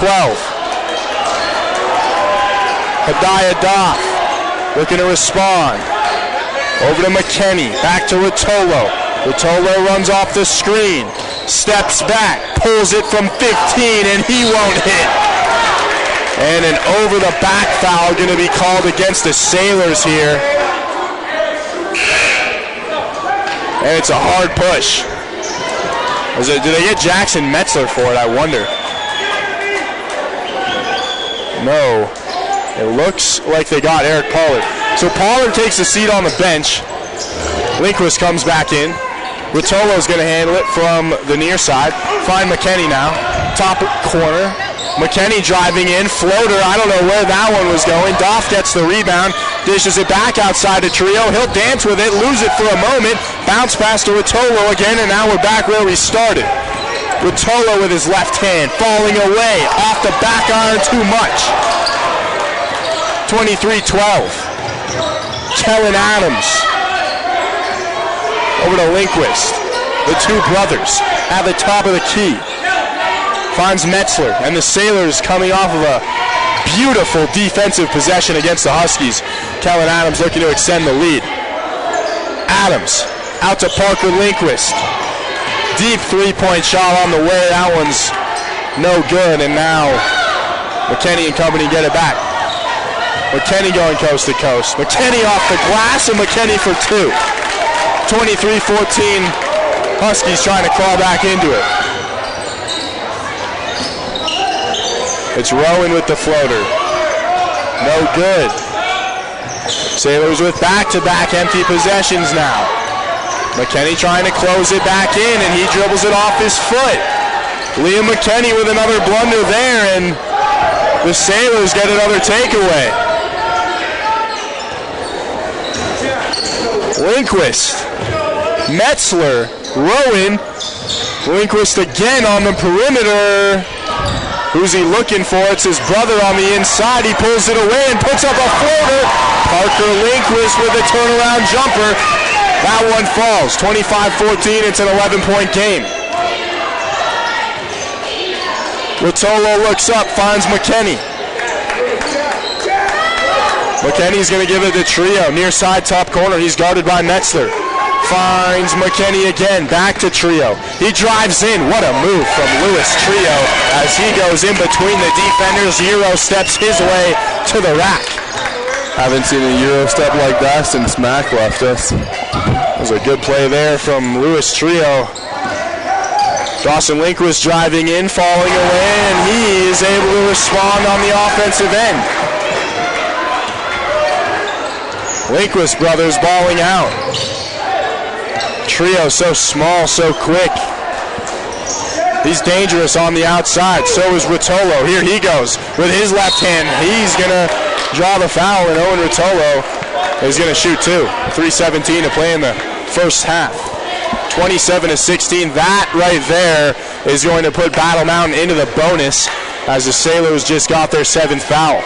Hadiah Doth looking to respond. Over to McKinney. Back to Rotolo. Rotolo runs off the screen. Steps back. Pulls it from 15, and he won't hit. And an over-the-back foul going to be called against the Sailors here. And it's a hard push. Do they get Jackson Metzler for it, I wonder? No. It looks like they got Eric Pollard. So Pollard takes a seat on the bench. Lindquist comes back in. Rotolo's going to handle it from the near side. Find McKinney now. Top corner. McKinney driving in. Floater. I don't know where that one was going. Doff gets the rebound. Dishes it back outside to Trio. He'll dance with it. Lose it for a moment. Bounce pass to Rotolo again. And now we're back where we started. Rotolo with his left hand. Falling away. Off the back iron too much. 23-12. Kellen Adams. Over to Lindquist. The two brothers at the top of the key. Finds Metzler, and the Sailors coming off of a beautiful defensive possession against the Huskies. Kellen Adams looking to extend the lead. Adams out to Parker Lindquist. Deep three-point shot on the way. That one's no good, and now McKinney and company get it back. McKinney going coast to coast. McKinney off the glass, and McKinney for two. 23-14, Huskies trying to claw back into it. It's Rowan with the floater. No good. Sailors with back-to-back empty possessions now. McKinney trying to close it back in, and he dribbles it off his foot. Liam McKinney with another blunder there, and the Sailors get another takeaway. Lindquist, Metzler, Rowan. Lindquist again on the perimeter. Who's he looking for? It's his brother on the inside. He pulls it away and puts up a floater. Parker Lindquist with a turnaround jumper. That one falls. 25-14. It's an 11-point game. Rotolo looks up, finds McKinney. McKinney's going to give it to Trio. Near side, top corner. He's guarded by Metzler. Finds McKinney again. Back to Trio. He drives in. What a move from Lewis Trio as he goes in between the defenders. Euro steps his way to the rack. Haven't seen a Euro step like that since Mac left us. That was a good play there from Lewis Trio. Dawson Lindquist driving in, falling away, and he is able to respond on the offensive end. Lindquist brothers balling out. Trio so small, so quick. He's dangerous on the outside. So is Rotolo. Here he goes with his left hand. He's going to draw the foul, and Owen Rotolo is going to shoot two. 3:17 to play in the first half. 27-16. That right there is going to put Battle Mountain into the bonus as the Sailors just got their seventh foul.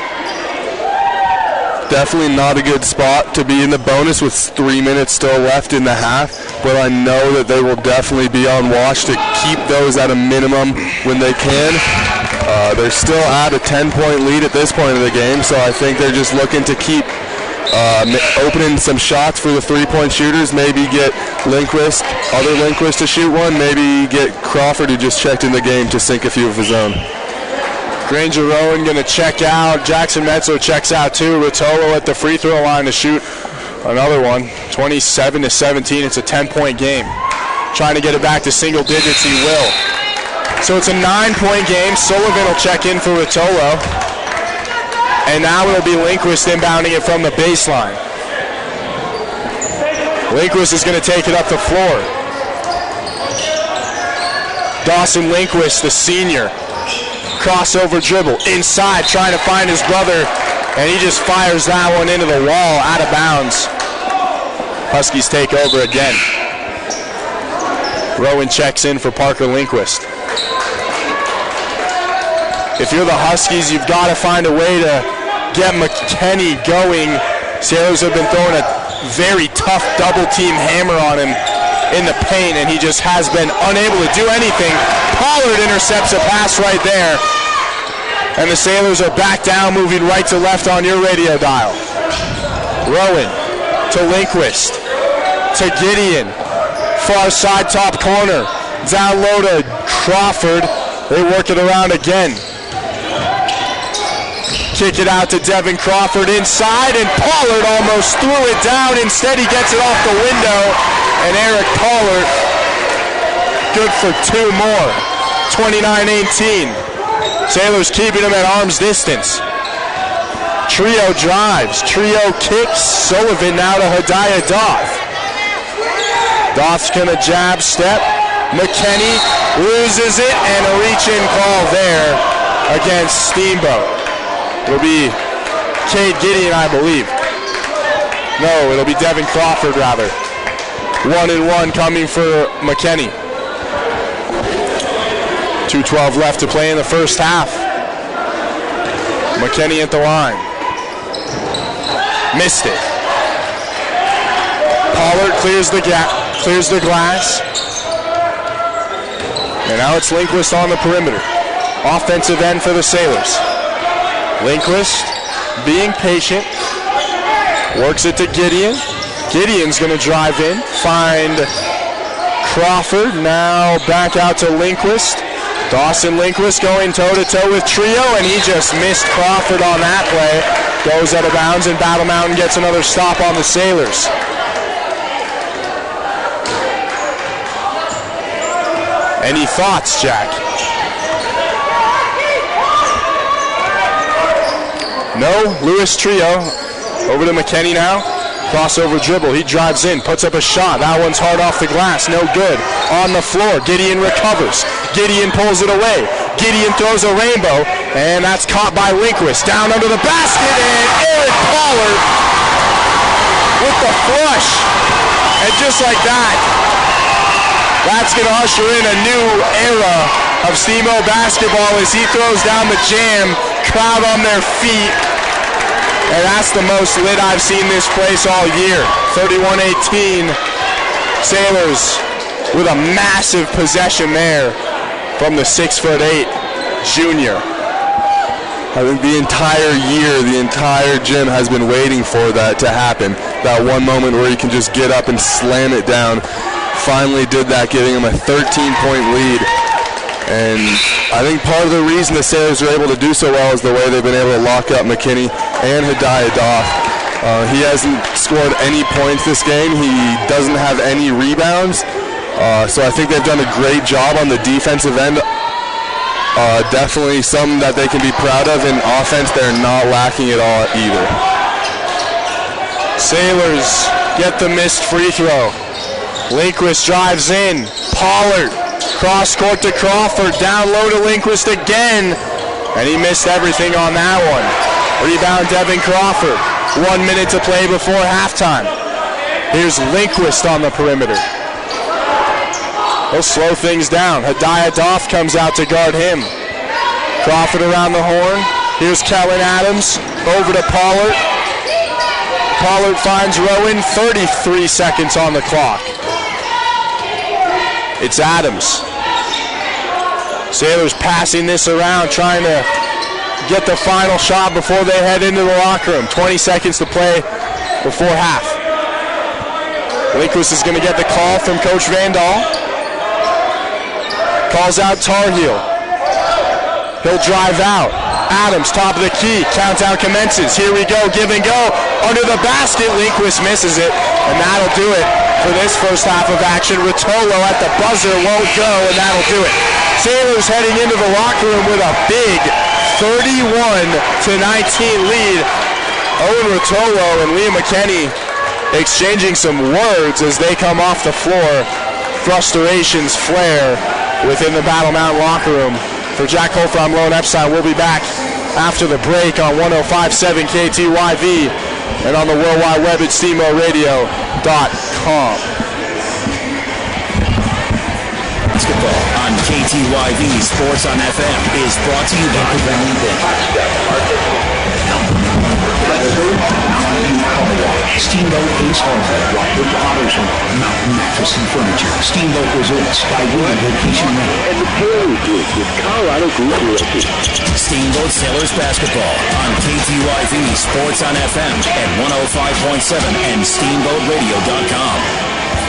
Definitely not a good spot to be in the bonus with 3 minutes still left in the half, but I know that they will definitely be on watch to keep those at a minimum when they can. They're still at a 10-point lead at this point of the game, so I think they're just looking to keep opening some shots for the three-point shooters, maybe get other Lindquist to shoot one, maybe get Crawford, who just checked in the game, to sink a few of his own. Granger Rowan going to check out. Jackson Metzler checks out too. Rotolo at the free throw line to shoot another one. 27-17. It's a 10-point game. Trying to get it back to single digits. He will. So it's a 9-point game. Sullivan will check in for Rotolo. And now it'll be Lindquist inbounding it from the baseline. Lindquist is going to take it up the floor. Dawson Lindquist, the senior. Crossover dribble inside, trying to find his brother, and he just fires that one into the wall, out of bounds. Huskies take over again. Rowan checks in for Parker Lindquist. If you're the Huskies, you've got to find a way to get McKinney going. Sailors have been throwing a very tough double-team hammer on him in the paint, and he just has been unable to do anything. Pollard intercepts a pass right there, and the Sailors are back down, moving right to left on your radio dial. Rowan to Lindquist to Gideon, far side top corner, down low to Crawford. They work it around again. Kick it out to Devin Crawford inside, and Pollard almost threw it down. Instead, he gets it off the window, and Eric Pollard, good for two more. 29-18. Sailors keeping him at arm's distance. Trio drives. Trio kicks. Sullivan now to Hadiah Doth. Doth's going to jab step. McKinney loses it, and a reach-in call there against Steamboat. It'll be Cade Gideon, I believe. No, it'll be Devin Crawford, rather. 1-1 coming for McKinney. 2:12 left to play in the first half. McKinney at the line. Missed it. Pollard clears the gap, clears the glass. And now it's Lindquist on the perimeter. Offensive end for the Sailors. Lindquist being patient. Works it to Gideon. Gideon's going to drive in, find Crawford. Now back out to Lindquist. Dawson Lindquist going toe-to-toe with Trio, and he just missed Crawford on that play. Goes out of bounds, and Battle Mountain gets another stop on the Sailors. Any thoughts, Jack? No, Lewis Trio over to McKinney now. Crossover dribble, he drives in, puts up a shot. That one's hard off the glass, no good. On the floor, Gideon recovers. Gideon pulls it away. Gideon throws a rainbow, and that's caught by Lindquist. Down under the basket, and Eric Pollard with the flush. And just like that, that's going to usher in a new era of Steamboat basketball as he throws down the jam, crowd on their feet. And that's the most lit I've seen this place all year. 31-18. Sailors with a massive possession there from the 6'8" junior. I think the entire year, the entire gym has been waiting for that to happen. That one moment where he can just get up and slam it down. Finally did that, giving him a 13-point lead. And I think part of the reason the Sailors are able to do so well is the way they've been able to lock up McKinney and Hidayah Doff. He hasn't scored any points this game. He doesn't have any rebounds. So I think they've done a great job on the defensive end. Definitely something that they can be proud of. In offense, they're not lacking at all either. Sailors get the missed free throw. Lindquist drives in. Pollard. Cross court to Crawford, down low to Lindquist again, and he missed everything on that one. Rebound Devin Crawford. 1 minute to play before halftime. Here's Lindquist on the perimeter. He'll slow things down. Hidayah Doff comes out to guard him. Crawford around the horn. Here's Kellen Adams over to Pollard. Pollard finds Rowan. 33 seconds on the clock. It's Adams. Sailors passing this around, trying to get the final shot before they head into the locker room. 20 seconds to play before half. Lindquist is going to get the call from Coach Vandal. Calls out Tar Heel. He'll drive out. Adams, top of the key. Countdown commences. Here we go. Give and go. Under the basket. Lindquist misses it. And that'll do it for this first half of action. Rotolo at the buzzer won't go, and that'll do it. Sailors heading into the locker room with a big 31-19 lead. Owen Rotolo and Liam McKinney exchanging some words as they come off the floor. Frustrations flare within the Battle Mountain locker room. For Jack Hofer, I'm Lone Epstein. We'll be back after the break on 105.7 KTYV and on the World Wide Web at SteamboatRadio.com. Basketball on KTYV Sports on FM is brought to you by Steamboat Ace Hardware, Rockwood Auto Salon, Mountain Mattress and Furniture, Steamboat Resorts by Wood Vacation Rental, and the Paley Group with Colorado Group Realty. Steamboat Sailors Basketball on KTYV Sports on FM at 105.7 and SteamboatRadio.com.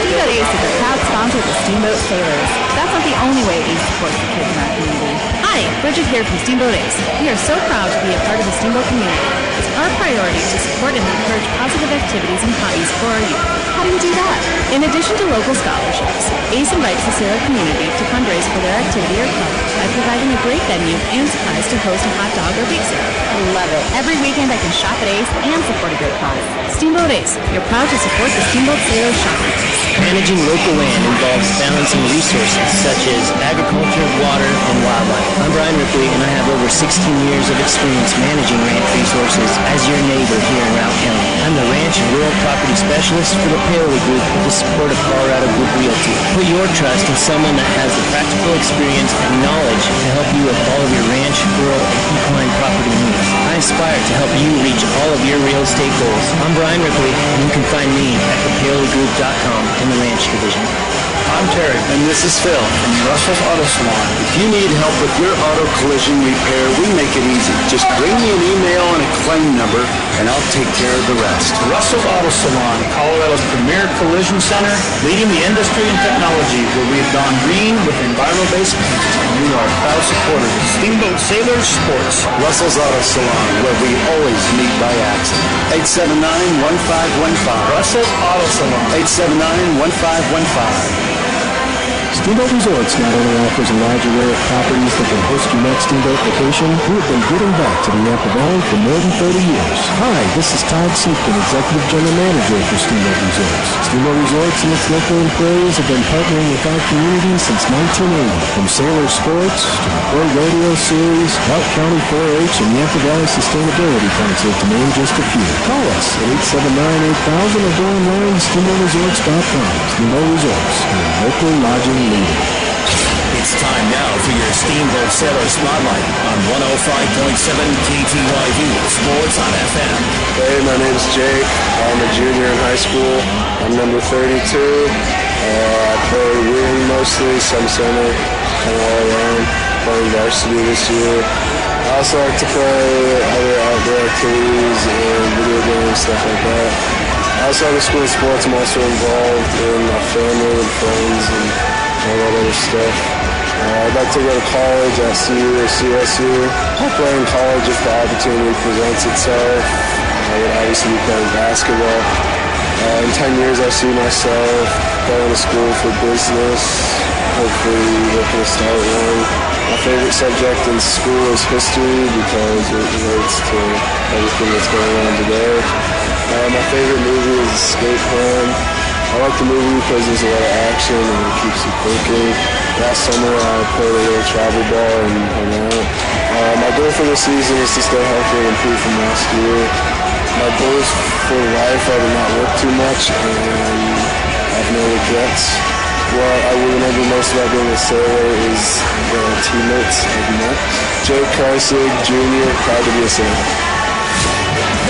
Steamboat Ace is a proud sponsor of the Steamboat Sailors. That's not the only way Ace supports the kids in our community. Hi, Bridget here from Steamboat Ace. We are so proud to be a part of the Steamboat community. It's our priority to support and encourage positive activities and hobbies for our youth. How do you do that? In addition to local scholarships, ACE invites the sailor community to fundraise for their activity or club by providing a great venue and supplies to host a hot dog or bake sale. I love it. Every weekend I can shop at ACE and support a great cause. Steamboat Ace, you're proud to support the Steamboat Sailors shopping. Managing local land involves balancing resources such as agriculture, water, and wildlife. I'm Brian Ripley, and I have over 16 years of experience managing ranch resources as your neighbor here in Routt County. I'm the Ranch and Rural Property Specialist for the Paley Group with the support of Colorado Group Realty. Put your trust in someone that has the practical experience and knowledge to help you with all of your ranch, rural, and equine property needs. I aspire to help you reach all of your real estate goals. I'm Brian Ripley, and you can find me at thepaleygroup.com in the Ranch Division. I'm Terry. And this is Phil from Russell's Auto Salon. If you need help with your auto collision repair, we make it easy. Just bring me an email and a claim number, and I'll take care of the rest. Russell's Auto Salon, Colorado's premier collision center, leading the industry in technology, where we have gone green with enviro-based paint, and we are proud supporters of Steamboat Sailors Sports. Russell's Auto Salon, where we always meet by accident. 879-1515. Russell's Auto Salon. 879-1515. Steamboat Resorts not only offers a large array of properties that can host your next Steamboat vacation, we have been giving back to the Napa Valley for more than 30 years. Hi, this is Todd Seepkin, Executive General Manager for Steamboat Resorts. Steamboat Resorts and its local employees have been partnering with our community since 1980. From Sailor Sports to the Pro Rodeo Series, Route County 4-H, and Napa Valley Sustainability Council, to name just a few. Call us at 879-8000 or go online to steamboatresorts.com. Steamboat Resorts, your local lodging leader. It's time now for your Steamboat Sailor Spotlight on 105.7 KTYV Sports on FM. Hey, my name's Jake. I'm a junior in high school. I'm number 32. I play wing mostly, some center, kind of all around. Playing varsity this year. I also like to play other outdoor activities and video games, stuff like that. Outside of school sports, I'm also involved in my family and friends and all that other stuff. I'd like to go to college at CU or CSU. I'll play in college if the opportunity presents itself. I would obviously be playing basketball. In 10 years, I see myself going to school for business, hopefully looking to start one. My favorite subject in school is history because it relates to everything that's going on today. My favorite movie is Escape Plan. I like the movie because there's a lot of action and it keeps you thinking. Last summer I played a little travel ball and hung out. My goal for this season is to stay healthy and improve from last year. My goals for life are to not work too much and have no regrets. What I will remember most about being a sailor is the teammates I've met. Jake Kreisig, Jr., proud to be a sailor.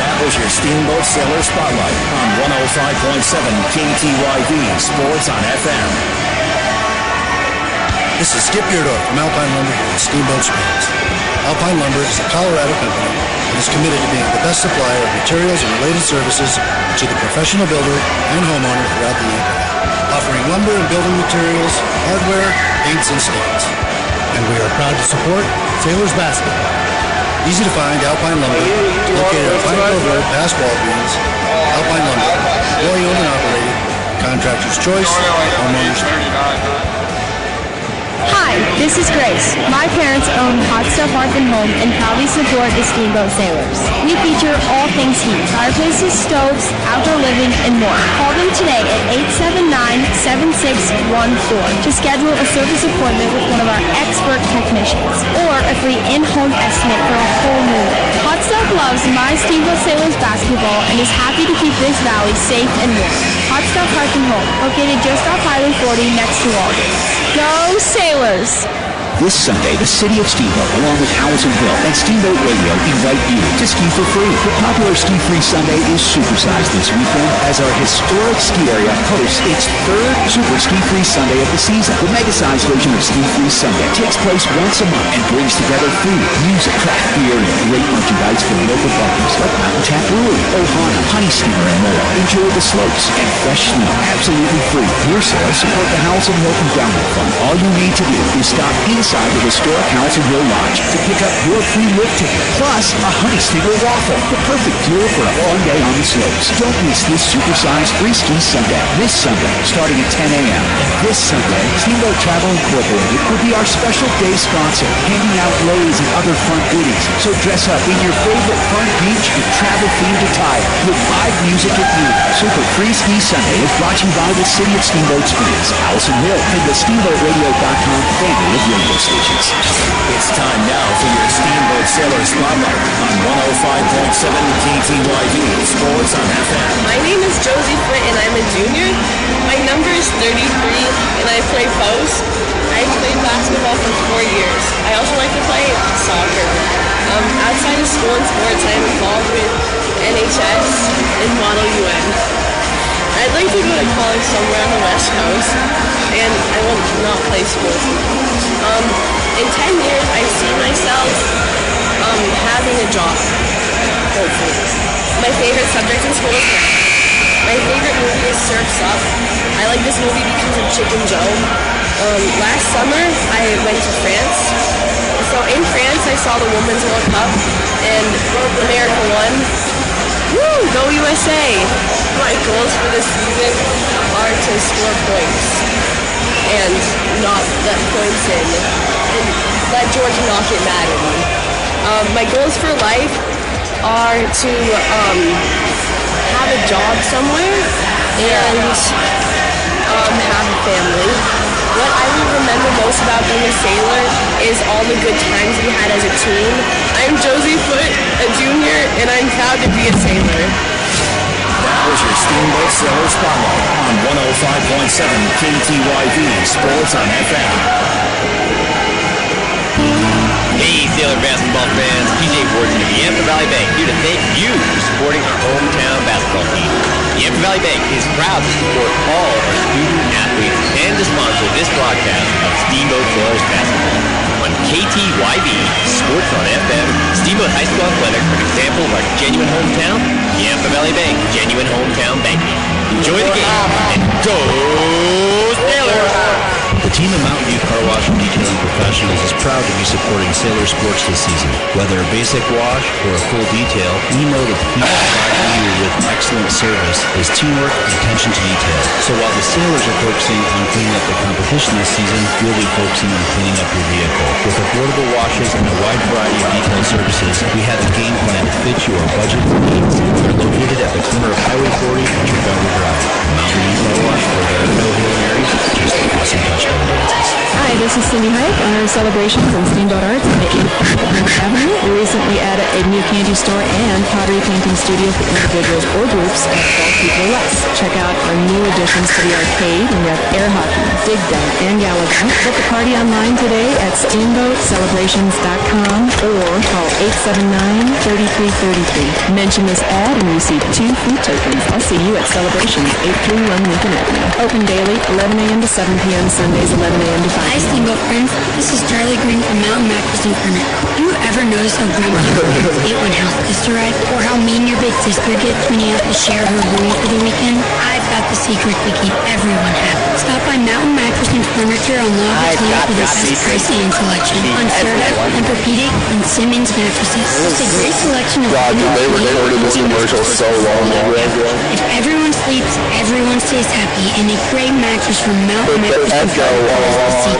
That was your Steamboat Sailor Spotlight on 105.7 KTYV Sports on FM. This is Skip Beardoff from Alpine Lumber here in Steamboat Springs. Alpine Lumber is a Colorado company and is committed to being the best supplier of materials and related services to the professional builder and homeowner throughout the Napa Valley, offering lumber and building materials, hardware, paints, and stains. And we are proud to support Sailors Basketball. Easy to find Alpine Lumber, located on Pine Grove Road past Walgreens. Alpine Lumber, employee owned and operated, contractor's choice, homeowner's choice. Hi, this is Grace. My parents own Hot Stuff Hearth and Home and proudly support the Steamboat Sailors. We feature all things heat, fireplaces, stoves, outdoor living, and more. Call them today at 879-7614 to schedule a service appointment with one of our expert technicians or a free in-home estimate for a whole new look. Hot Stuff loves My Steamboat Sailors basketball and is happy to keep this valley safe and warm. Hot Stuff Hearth and Home, located just off Highway 40 next to Walgreens. Go Sailors! This Sunday, the City of Steamboat, along with Howells-Hill and Steamboat Radio, invite you to ski for free. The popular Ski Free Sunday is supersized this weekend as our historic ski area hosts its third Super Ski Free Sunday of the season. The mega-sized version of Ski Free Sunday takes place once a month and brings together food, music, craft beer, and great merchandise from local partners like Mountain Tap Brewery, Ohana, Honey Steamer, and more. Enjoy the slopes and fresh snow absolutely free. Your sales support the Howells-Hill Endowment Fund. All you need to do is stop inside the historic Howells-Hill Lodge to pick up your free lift ticket, plus a Honey Stinger waffle, the perfect fuel for a long day on the slopes. Don't miss this supersized free ski Sunday. This Sunday, starting at 10 a.m. This Sunday, Steamboat Travel Incorporated will be our special day sponsor, handing out loads and other fun goodies. So dress up in your favorite fun beach and travel-themed attire with live music at noon. Super Free Ski Sunday is brought to you by the City of Steamboat Springs, Howells-Hill, and the SteamboatRadio.com family of radio stations. It's time now for your Steamboat Sailor Spotlight on 105.7 KTYV Sports on FM. My name is Josie Flint and I'm a junior. My number is 33 and I play post. I played basketball for 4 years. I also like to play soccer. Outside of school and sports, I am involved with NHS and Model UN. I I'd like to go to college somewhere on the West Coast, and I will not play sports. In 10 years, I see myself having a job, hopefully. My favorite subject in school is math. My favorite movie is Surf's Up. I like this movie because of Chicken Joe. Last summer, I went to France. So in France, I saw the Women's World Cup, and America won. Woo! Go USA! My goals for this season are to score points and not let points in, and let George not get mad at me. My goals for life are to have a job somewhere and have a family. What I will remember most about being a sailor is all the good times we had as a team. I'm Josie Foote, a junior, and I'm proud to be a sailor. That was your Steamboat Sailor Spotlight on 105.7 KTYV Sports on FM. Hey, Sailor basketball fans, PJ Wharton of the Yampa Valley Bank here to thank you for supporting our hometown basketball team. The Yampa Valley Bank is proud to support all of our student athletes and to sponsor this broadcast of Steamboat Sailors basketball. On KTYV, Sports on FM, Steamboat High School Athletics are an example of our genuine hometown. The Yampa Valley Bank, genuine hometown banking. Enjoy the game and go Sailors! The team of Mountain View Car Wash and Detailing Professionals is proud to be supporting sailor sports this season. Whether a basic wash or a full detail, we know that the people providing you with excellent service is teamwork and attention to detail. So while the sailors are focusing on cleaning up their competition this season, you'll be focusing on cleaning up your vehicle. With affordable washes and a wide variety of detail services, we have a game plan to fit your budget needs. We're located at the corner of Highway 40 and Trafalgar Drive. Mountain View Car Wash for the no Hill Marys, just a awesome touchdown. Hi, this is Cindy Hike, owner of Celebrations and Steamboat Arts at 8th Avenue. We recently added a new candy store and pottery painting studio for individuals or groups of 12 people or less. Check out our new additions to the arcade. We have air hockey, dig dug, and galaga. Book a party online today at steamboatcelebrations.com or call 879-3333. Mention this ad and receive 2 food tokens. I'll see you at Celebrations, 831 Lincoln Avenue. Open daily, 11 a.m. to 7 p.m. Sundays, 11 a.m. to 5 p.m. Hi, Steamboat friends. This is Charlie Green from Mountain Mattress and Furniture. Do you ever notice how green people get when house gets to ride? Or how mean your big sister gets when you have to share her room for the weekend? I've got the secret to keep everyone happy. Stop by Mountain Mattress and Furniture on Love Lake for the best pricing and selection on Serta, Tempur-Pedic, and Simmons mattresses. It's a great selection of God, they recorded this commercial so long ago. If everyone sleeps, everyone stays happy, and a great mattress from Mountain Mattress and Furniture is the secret.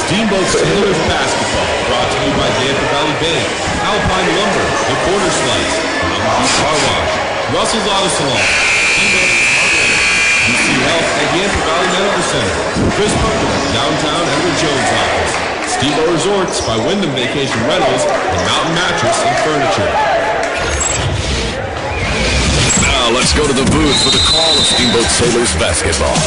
Steamboat Sailors Basketball, brought to you by Yampa Valley Bank, Alpine Lumber, The Quarter Slice, Mountain View Car Wash, Russell's Auto Salon, Steamboat DC Health at Yampa Valley Medical Center, Chris Booker, downtown Edward Jones office, Steamboat Resorts by Wyndham Vacation Rentals, and Mountain Mattress and Furniture. Now let's go to the booth for the call of Steamboat Sailors Basketball.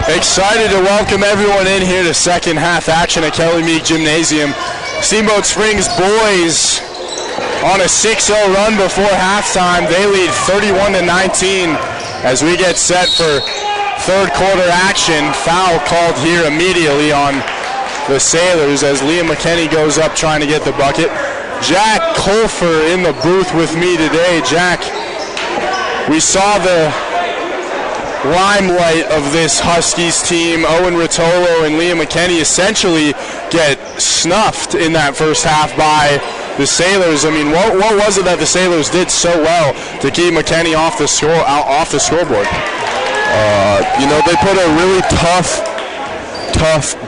Excited to welcome everyone in here to second half action at Kelly Meek Gymnasium. Steamboat Springs boys on a 6-0 run before halftime. They lead 31-19 as we get set for third quarter action. Foul called here immediately on the Sailors as Liam McKinney goes up trying to get the bucket. Jack Colfer in the booth with me today. Jack, we saw the limelight of this Huskies team. Owen Rotolo and Liam McKinney essentially get snuffed in that first half by the Sailors. I mean, what was it that the Sailors did so well to keep McKinney off the scoreboard? They put a really tough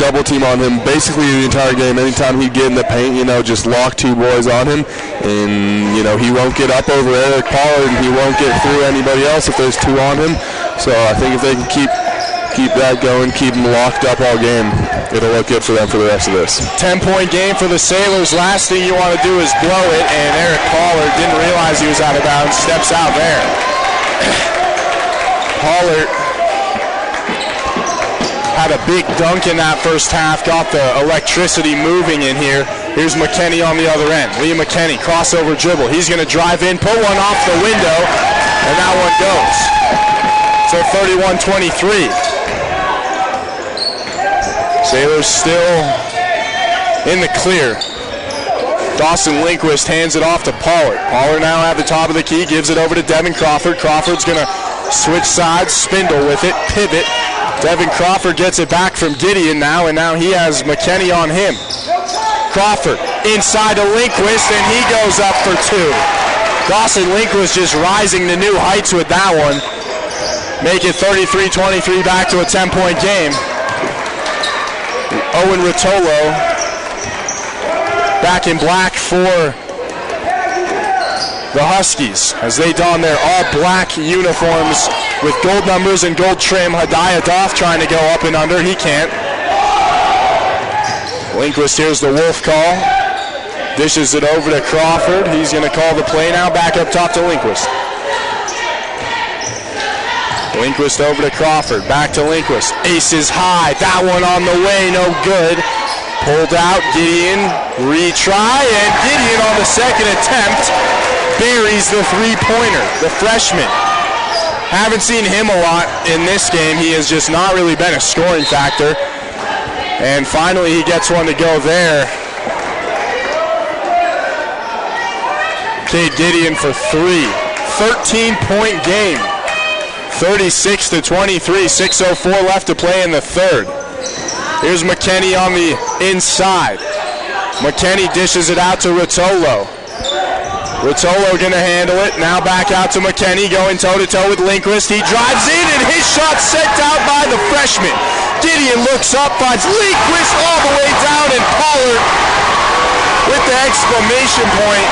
double team on him basically the entire game. Anytime he'd get in the paint, just lock 2 boys on him, and he won't get up over Eric Pollard, and he won't get through anybody else if there's 2 on him. So I think if they can keep that going, keep them locked up all game, it'll look good for them for the rest of this. 10-point game for the Sailors. Last thing you want to do is blow it, and Eric Pollard didn't realize he was out of bounds, steps out there. Pollard had a big dunk in that first half, got the electricity moving in here. Here's McKinney on the other end. Liam McKinney, crossover dribble. He's going to drive in, put one off the window, and that one goes. So 31-23. Sailors still in the clear. Dawson Lindquist hands it off to Pollard. Pollard now at the top of the key, gives it over to Devin Crawford. Crawford's going to switch sides, spindle with it, pivot. Devin Crawford gets it back from Gideon now, and now he has McKinney on him. Crawford inside to Lindquist, and he goes up for two. Dawson Lindquist just rising to new heights with that one. Make it 33-23 back to a 10-point game. Owen Rotolo back in black for the Huskies as they don their all-black uniforms with gold numbers and gold trim. Hadiah Doff trying to go up and under. He can't. Lindquist here's the Wolf call. Dishes it over to Crawford. He's going to call the play now. Back up top to Lindquist. Lindquist over to Crawford. Back to Lindquist. Aces high. That one on the way. No good. Pulled out. Gideon. Retry. And Gideon on the second attempt buries the three-pointer. The freshman. Haven't seen him a lot in this game. He has just not really been a scoring factor. And finally he gets one to go there. Cade Gideon for three. 13-point game. 36-23. 6:04 left to play in the third. Here's McKinney on the inside. McKinney dishes it out to Rotolo. Rotolo going to handle it. Now back out to McKinney, going toe-to-toe with Lindquist. He drives in, and his shot sent out by the freshman. Gideon looks up, finds Lindquist all the way down, and Pollard with the exclamation point.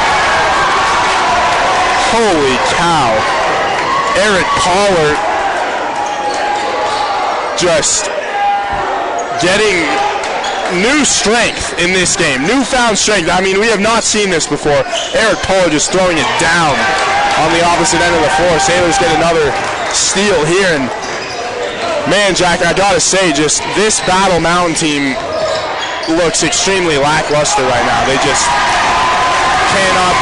Holy cow. Eric Pollard just getting new strength in this game, newfound strength. I mean, we have not seen this before. Eric Pollard just throwing it down on the opposite end of the floor. Sailors get another steal here, and man, Jack, I gotta say, just this Battle Mountain team looks extremely lackluster right now. They just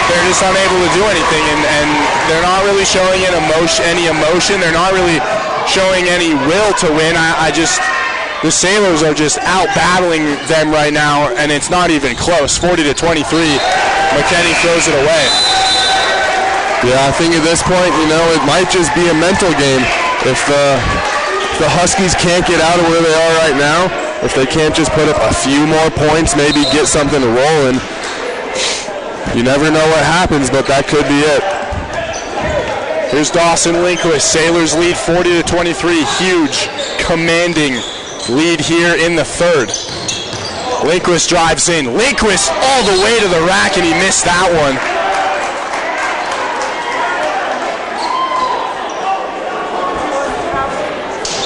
they're just unable to do anything, and they're not really showing any emotion. They're not really showing any will to win. The Sailors are just out battling them right now, and it's not even close. 40-23. McKinney throws it away. Yeah, I think at this point, it might just be a mental game. If the Huskies can't get out of where they are right now, if they can't just put up a few more points, maybe get something rolling, you never know what happens, but that could be it. Here's Dawson Lindquist. Sailors lead 40-23. Huge, commanding lead here in the third. Lindquist drives in. Lindquist all the way to the rack, and he missed that one.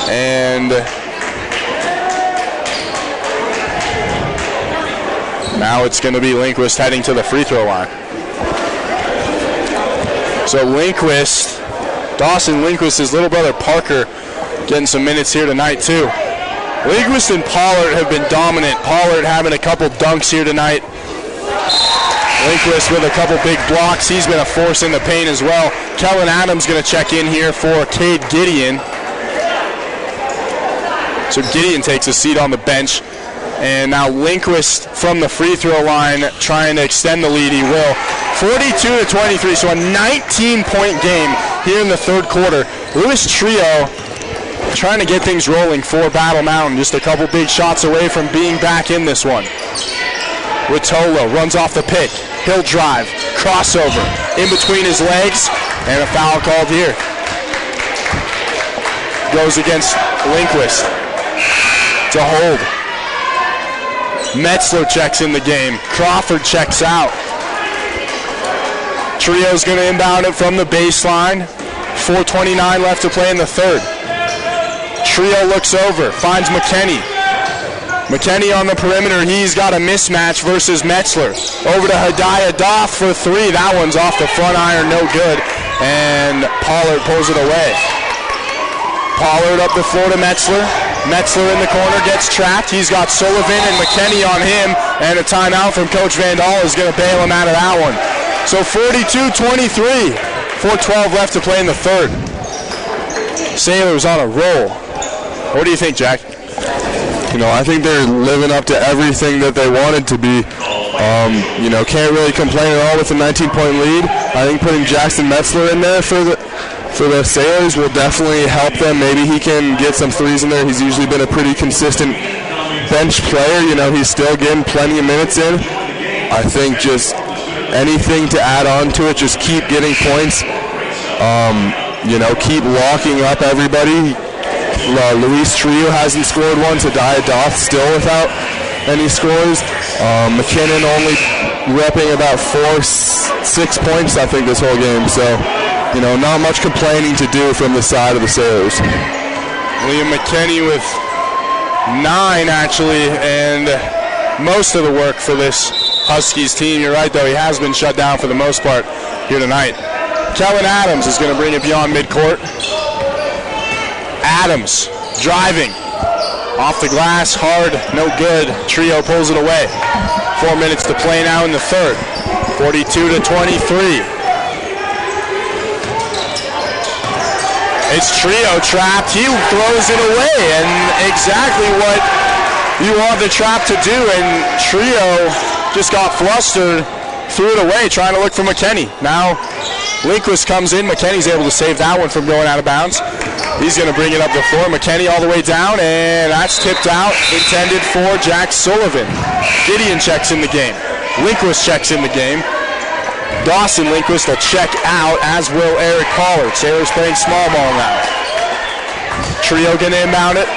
And now it's going to be Lindquist heading to the free throw line. So Dawson Lindquist's little brother Parker getting some minutes here tonight too. Lindquist and Pollard have been dominant. Pollard having a couple dunks here tonight. Lindquist with a couple big blocks. He's been a force in the paint as well. Kellen Adams going to check in here for Cade Gideon. So Gideon takes a seat on the bench. And now Lindquist from the free throw line trying to extend the lead. He will. 42-23, so a 19-point game here in the third quarter. Lewis Trio trying to get things rolling for Battle Mountain. Just a couple big shots away from being back in this one. Rotolo runs off the pick. He'll drive. Crossover in between his legs. And a foul called here. Goes against Lindquist. To hold. Metzler checks in the game. Crawford checks out. Trio's going to inbound it from the baseline. 4:29 left to play in the third. Trio looks over, finds McKinney. McKinney on the perimeter. He's got a mismatch versus Metzler. Over to Hadiah Doff for three. That one's off the front iron, no good. And Pollard pulls it away. Pollard up the floor to Metzler. Metzler in the corner gets trapped. He's got Sullivan and McKinney on him, and a timeout from Coach Van Dahl is going to bail him out of that one. So 42-23, 4:12 left to play in the third. Sailors on a roll. What do you think, Jack? I think they're living up to everything that they wanted to be. Can't really complain at all with a 19-point lead. I think putting Jackson Metzler in there for the Sailors will definitely help them. Maybe he can get some threes in there. He's usually been a pretty consistent bench player. He's still getting plenty of minutes in. I think just anything to add on to it, just keep getting points. Keep locking up everybody. Luis Trio hasn't scored one, so Doth still without any scores. McKinnon only repping about 6 points, I think, this whole game. So, not much complaining to do from the side of the Sailors. Liam McKinney with 9, actually, and most of the work for this Huskies team. You're right, though. He has been shut down for the most part here tonight. Kellen Adams is going to bring it beyond midcourt. Adams driving. Off the glass, hard, no good. Trio pulls it away. 4 minutes to play now in the third. 42-23. It's Trio trapped. He throws it away, and exactly what you want the trap to do. And Trio just got flustered, threw it away, trying to look for McKinney. Now Lindquist comes in. McKinney's able to save that one from going out of bounds. He's going to bring it up the floor. McKinney all the way down, and that's tipped out, intended for Jack Sullivan. Gideon checks in the game. Lindquist checks in the game. Dawson Lindquist will check out, as will Eric Pollard. Sailors playing small ball now. Trio going to inbound it.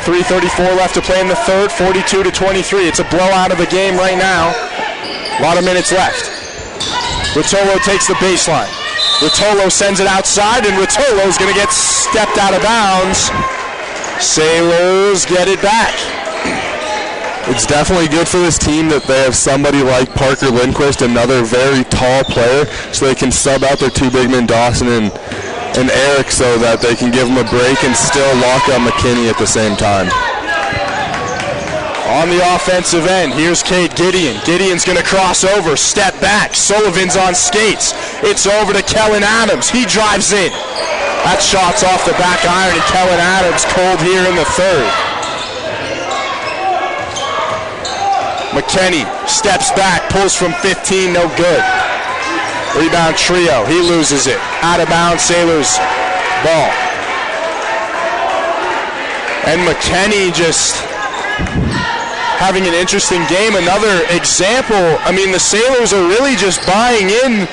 3:34 left to play in the third, 42-23. It's a blowout of a game right now. A lot of minutes left. Rotolo takes the baseline. Rotolo sends it outside, and Rotolo's going to get stepped out of bounds. Sailors get it back. It's definitely good for this team that they have somebody like Parker Lindquist, another very tall player, so they can sub out their two big men, Dawson and Eric, so that they can give them a break and still lock up McKinney at the same time. On the offensive end, here's Cade Gideon. Gideon's going to cross over, step back. Sullivan's on skates. It's over to Kellen Adams. He drives in. That shot's off the back iron, and Kellen Adams cold here in the third. McKinney steps back, pulls from 15, no good. Rebound Trio. He loses it. Out of bounds, Sailors ball. And McKinney just having an interesting game. Another example. I mean, the Sailors are really just buying in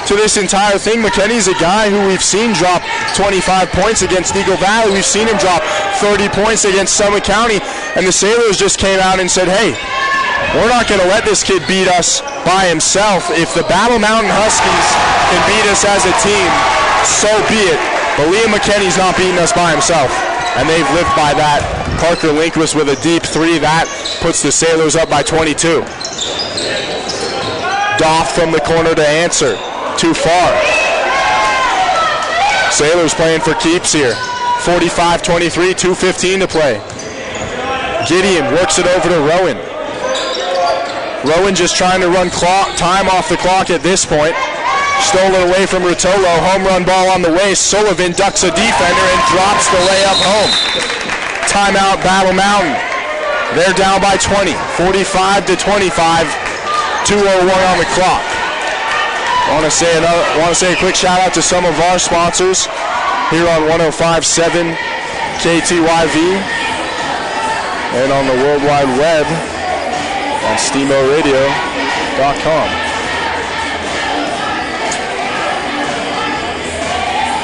to this entire thing. McKinney's a guy who we've seen drop 25 points against Eagle Valley. We've seen him drop 30 points against Summit County. And the Sailors just came out and said, hey, we're not going to let this kid beat us by himself. If the Battle Mountain Huskies can beat us as a team, so be it. But Liam McKinney's not beating us by himself. And they've lived by that. Parker Lindquist with a deep three. That puts the Sailors up by 22. Doff from the corner to answer. Too far. Sailors playing for keeps here. 45-23, 2:15 to play. Gideon works it over to Rowan. Rowan just trying to run time off the clock at this point. Stolen away from Rotolo. Home run ball on the way. Sullivan ducks a defender and drops the layup home. Timeout, Battle Mountain. They're down by 20. 45-25. 2:01 on the clock. Want to say a quick shout out to some of our sponsors here on 105.7 KTYV and on the World Wide Web on SteamboatRadio.com.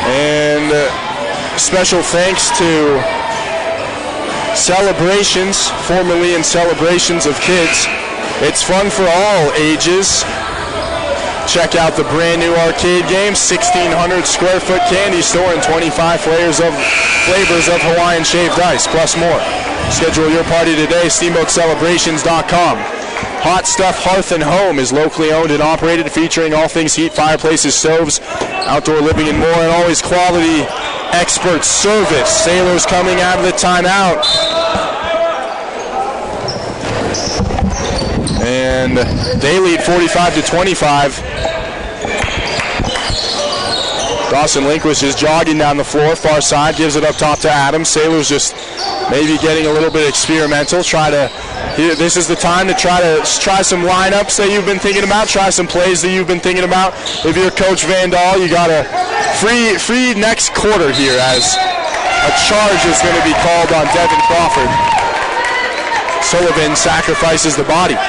And special thanks to Celebrations, formerly in Celebrations of Kids. It's fun for all ages. Check out the brand new arcade game, 1,600 square foot candy store and 25 flavors of Hawaiian shaved ice, plus more. Schedule your party today, SteamboatCelebrations.com. Hot Stuff Hearth and Home is locally owned and operated, featuring all things heat, fireplaces, stoves, outdoor living, and more, and always quality expert service. Sailors coming out of the timeout. And they lead 45-25. Dawson Lindquist is jogging down the floor, far side, gives it up top to Adams. Sailors just maybe getting a little bit experimental. This is the time to try some lineups that you've been thinking about, try some plays that you've been thinking about. If you're Coach Van Dahl, you got a free next quarter here as a charge is going to be called on Devin Crawford. Sullivan sacrifices the body.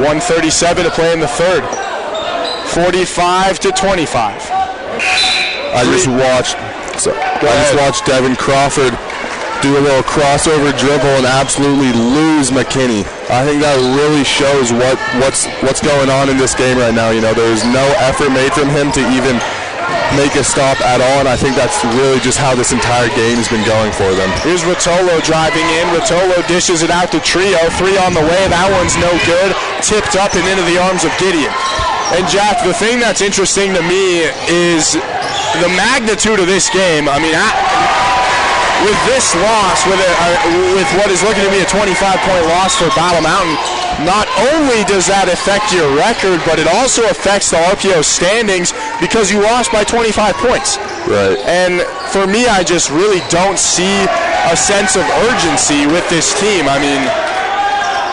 1:37 to play in the third. 45-25. I just watched Devin Crawford do a little crossover dribble and absolutely lose McKinney. I think that really shows what's going on in this game right now. You know, there's no effort made from him to even make a stop at all, and I think that's really just how this entire game has been going for them. Here's Rotolo driving in. Rotolo dishes it out to Trio. 3 on the way. That one's no good. Tipped up and into the arms of Gideon. And Jack, the thing that's interesting to me is the magnitude of this game. I mean, with this loss, with what is looking to be a 25-point loss for Battle Mountain, not only does that affect your record, but it also affects the RPO standings because you lost by 25 points. Right. And for me, I just really don't see a sense of urgency with this team. I mean,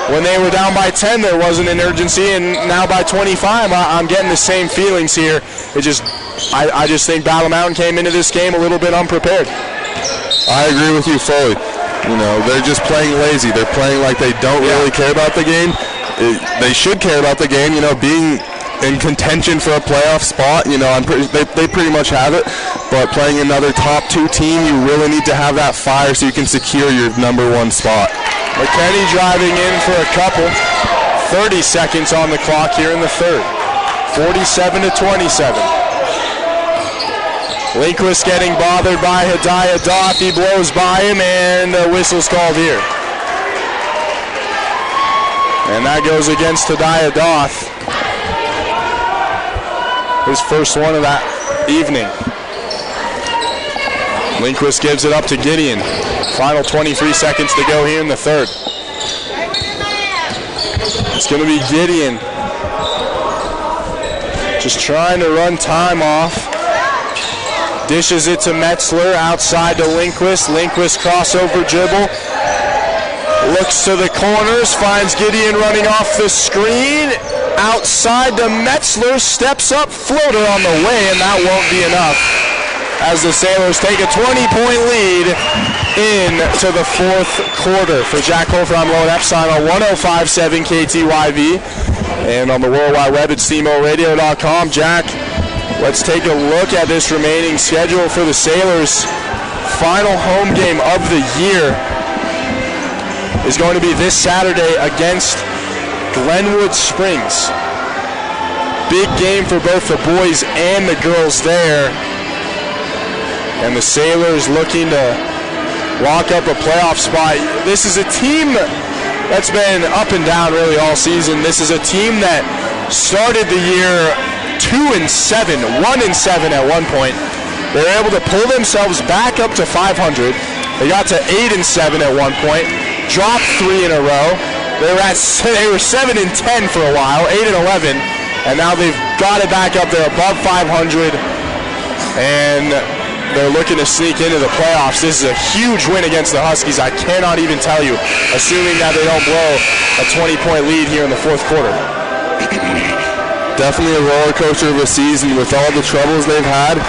when they were down by 10, there wasn't an urgency, and now by 25, I'm getting the same feelings here. I just think Battle Mountain came into this game a little bit unprepared. I agree with you fully. You know, they're just playing lazy. They're playing like they don't really care about the game. They should care about the game. You know, being in contention for a playoff spot. You know, they pretty much have it. But playing another top 2 team, you really need to have that fire so you can secure your number 1 spot. McKinney driving in for a couple. 30 seconds on the clock here in the third. 47-27. Lindquist getting bothered by Hadiah Doth. He blows by him, and a whistle's called here. And that goes against Hadiah Doth. His first one of that evening. Lindquist gives it up to Gideon. Final 23 seconds to go here in the third. It's going to be Gideon just trying to run time off. Dishes it to Metzler, outside to Lindquist. Lindquist crossover dribble. Looks to the corners, finds Gideon running off the screen. Outside to Metzler, steps up, floater on the way, and that won't be enough. As the Sailors take a 20-point lead into the fourth quarter. For Jack Holford, I'm Lone Epstein on 105.7 KTYV and on the World Wide Web at SteamboatRadio.com. Jack, let's take a look at this remaining schedule for the Sailors. Final home game of the year is going to be this Saturday against Glenwood Springs. Big game for both the boys and the girls there. And the Sailors looking to lock up a playoff spot. This is a team that's been up and down really all season. This is a team that started the year 2-7, 1-7 at one point. They were able to pull themselves back up to 500. They got to 8-7 at one point, dropped 3 in a row. They were 7-10 for a while, 8-11, and now they've got it back up there above 500, and they're looking to sneak into the playoffs. This is a huge win against the Huskies. I cannot even tell you, assuming that they don't blow a 20-point lead here in the fourth quarter. Definitely a roller coaster of a season with all the troubles they've had.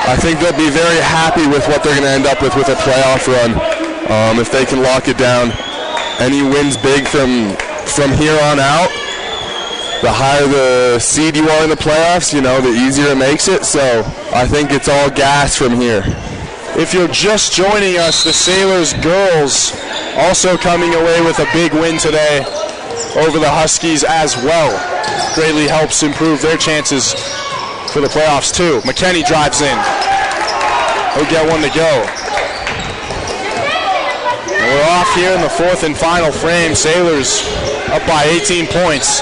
I think they'll be very happy with what they're going to end up with a playoff run if they can lock it down. Any wins big from here on out, the higher the seed you are in the playoffs, you know, the easier it makes it. So I think it's all gas from here. If you're just joining us, the Sailors girls also coming away with a big win today over the Huskies as well. Greatly helps improve their chances for the playoffs too. McKinney drives in. He'll get one to go. And we're off here in the fourth and final frame. Sailors up by 18 points.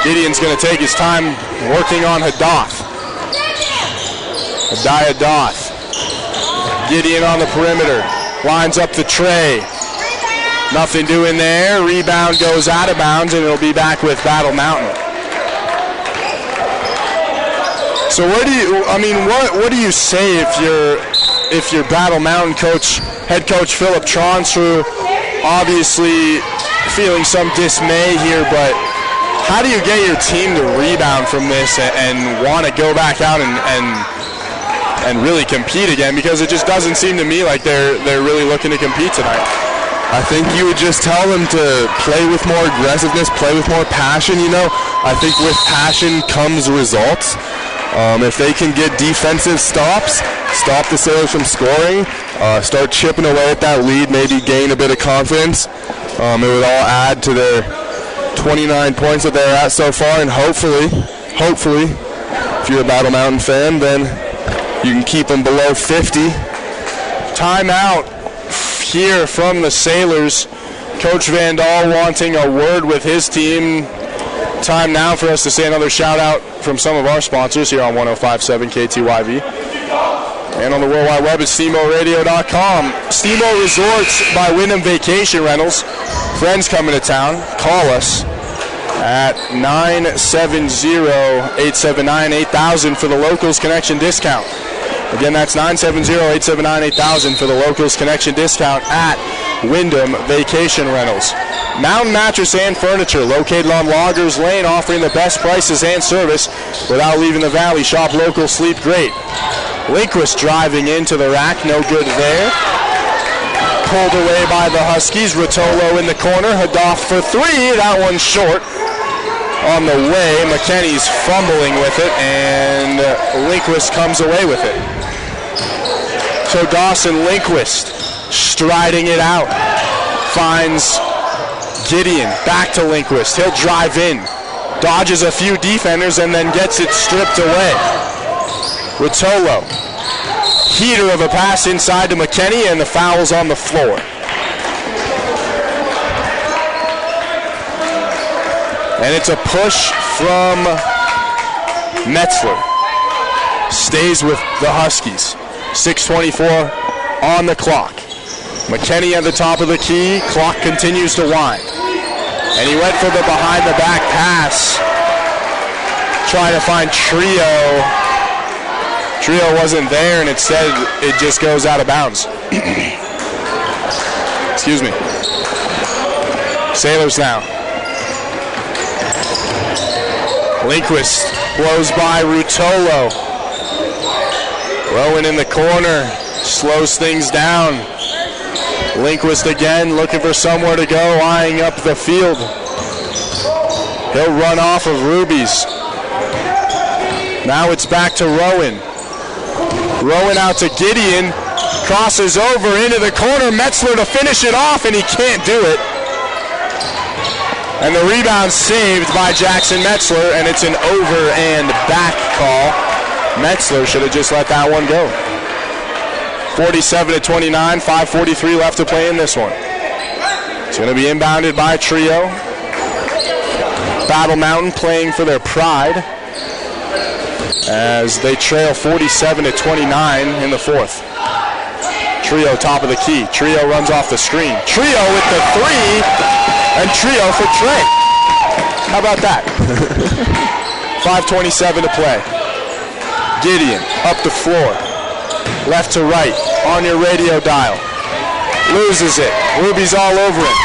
Gideon's going to take his time working on Hadiah Doth. Gideon on the perimeter. Lines up the tray. Nothing doing there. Rebound goes out of bounds, and it'll be back with Battle Mountain. So what do you say if you're Battle Mountain head coach Philip Tronsrud, obviously feeling some dismay here, but how do you get your team to rebound from this and want to go back out and really compete again? Because it just doesn't seem to me like they're really looking to compete tonight. I think you would just tell them to play with more aggressiveness, play with more passion, I think with passion comes results. If they can get defensive stops, stop the Sailors from scoring, start chipping away at that lead, maybe gain a bit of confidence, it would all add to their 29 points that they're at so far, and hopefully, if you're a Battle Mountain fan, then you can keep them below 50. Timeout here from the Sailors. Coach Van Dahl wanting a word with his team. Time now for us to say another shout out from some of our sponsors here on 105.7 KTYV. And on the World Wide Web at SteamboatRadio.com. Steamboat Resorts by Wyndham Vacation Rentals. Friends coming to town, call us at 970-879-8000 for the Locals Connection discount. Again, that's 970-879-8000 for the Locals Connection discount at Wyndham Vacation Rentals. Mountain Mattress and Furniture, located on Loggers Lane, offering the best prices and service without leaving the valley. Shop local, sleep great. Linquist driving into the rack, no good there. Pulled away by the Huskies. Rotolo in the corner, Hadoff for three. That one's short. On the way, McKenney's fumbling with it, and Linquist comes away with it. So Dawson Linquist striding it out. Finds Gideon, back to Linquist. He'll drive in, dodges a few defenders, and then gets it stripped away. Rotolo, heater of a pass inside to McKenney, and the foul's on the floor. And it's a push from Metzler. Stays with the Huskies. 6:24 on the clock. McKenney at the top of the key. Clock continues to wind. And he went for the behind-the-back pass. Trying to find Trio. Trio wasn't there, and instead it just goes out of bounds. Excuse me. Sailors now. Linquist blows by Rutolo. Rowan in the corner. Slows things down. Linquist again, looking for somewhere to go, eyeing up the field. He'll run off of Rubies. Now it's back to Rowan. Rowan out to Gideon. Crosses over into the corner. Metzler to finish it off, and he can't do it. And the rebound saved by Jackson Metzler, and it's an over and back call. Metzler should have just let that one go. 47-29, 5:43 left to play in this one. It's going to be inbounded by Trio. Battle Mountain playing for their pride as they trail 47-29 in the fourth. Trio top of the key. Trio runs off the screen. Trio with the three, and Trio for Trey. How about that? 5:27 to play. Gideon up the floor. Left to right on your radio dial. Loses it. Ruby's all over him.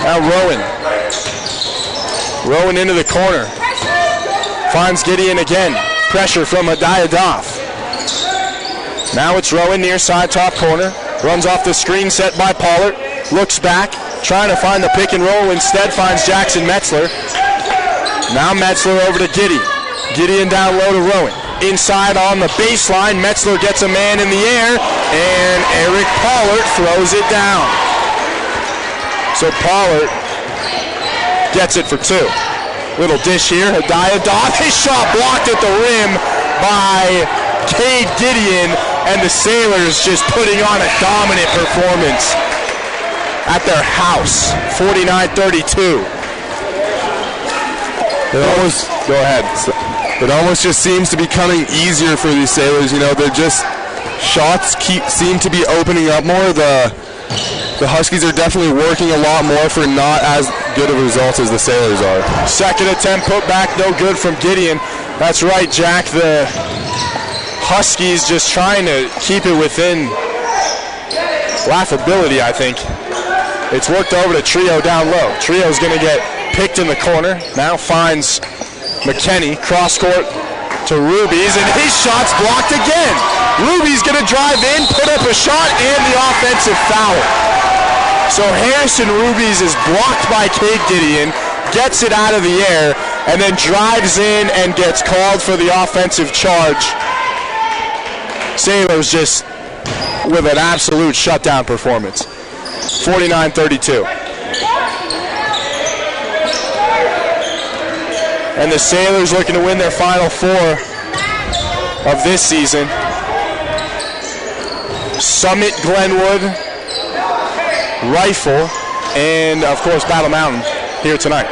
Now Rowan. Rowan into the corner. Finds Gideon again. Pressure from Adayadov. Now it's Rowan near side top corner. Runs off the screen set by Pollard. Looks back. Trying to find the pick and roll. Instead finds Jackson Metzler. Now Metzler over to Gideon. Gideon down low to Rowan. Inside on the baseline, Metzler gets a man in the air, and Eric Pollard throws it down. So Pollard gets it for two. Little dish here, Adayadov. His shot blocked at the rim by Cade Gideon, and the Sailors just putting on a dominant performance at their house, 49-32. Go ahead. It almost just seems to be coming easier for these Sailors. They're just shots seem to be opening up more. The Huskies are definitely working a lot more for not as good of results as the Sailors are. Second attempt put back, no good from Gideon. That's right, Jack. The Huskies just trying to keep it within laughability, I think. It's worked over to Trio down low. Trio's going to get picked in the corner. Now finds McKenney. Cross court to Rubies, and his shot's blocked again. Ruby's going to drive in, put up a shot, and the offensive foul. So Harrison Rubies is blocked by Cade Gideon, gets it out of the air, and then drives in and gets called for the offensive charge. Sailors just with an absolute shutdown performance. 49-32. And the Sailors looking to win their final 4 of this season. Summit, Glenwood, Rifle, and of course Battle Mountain here tonight.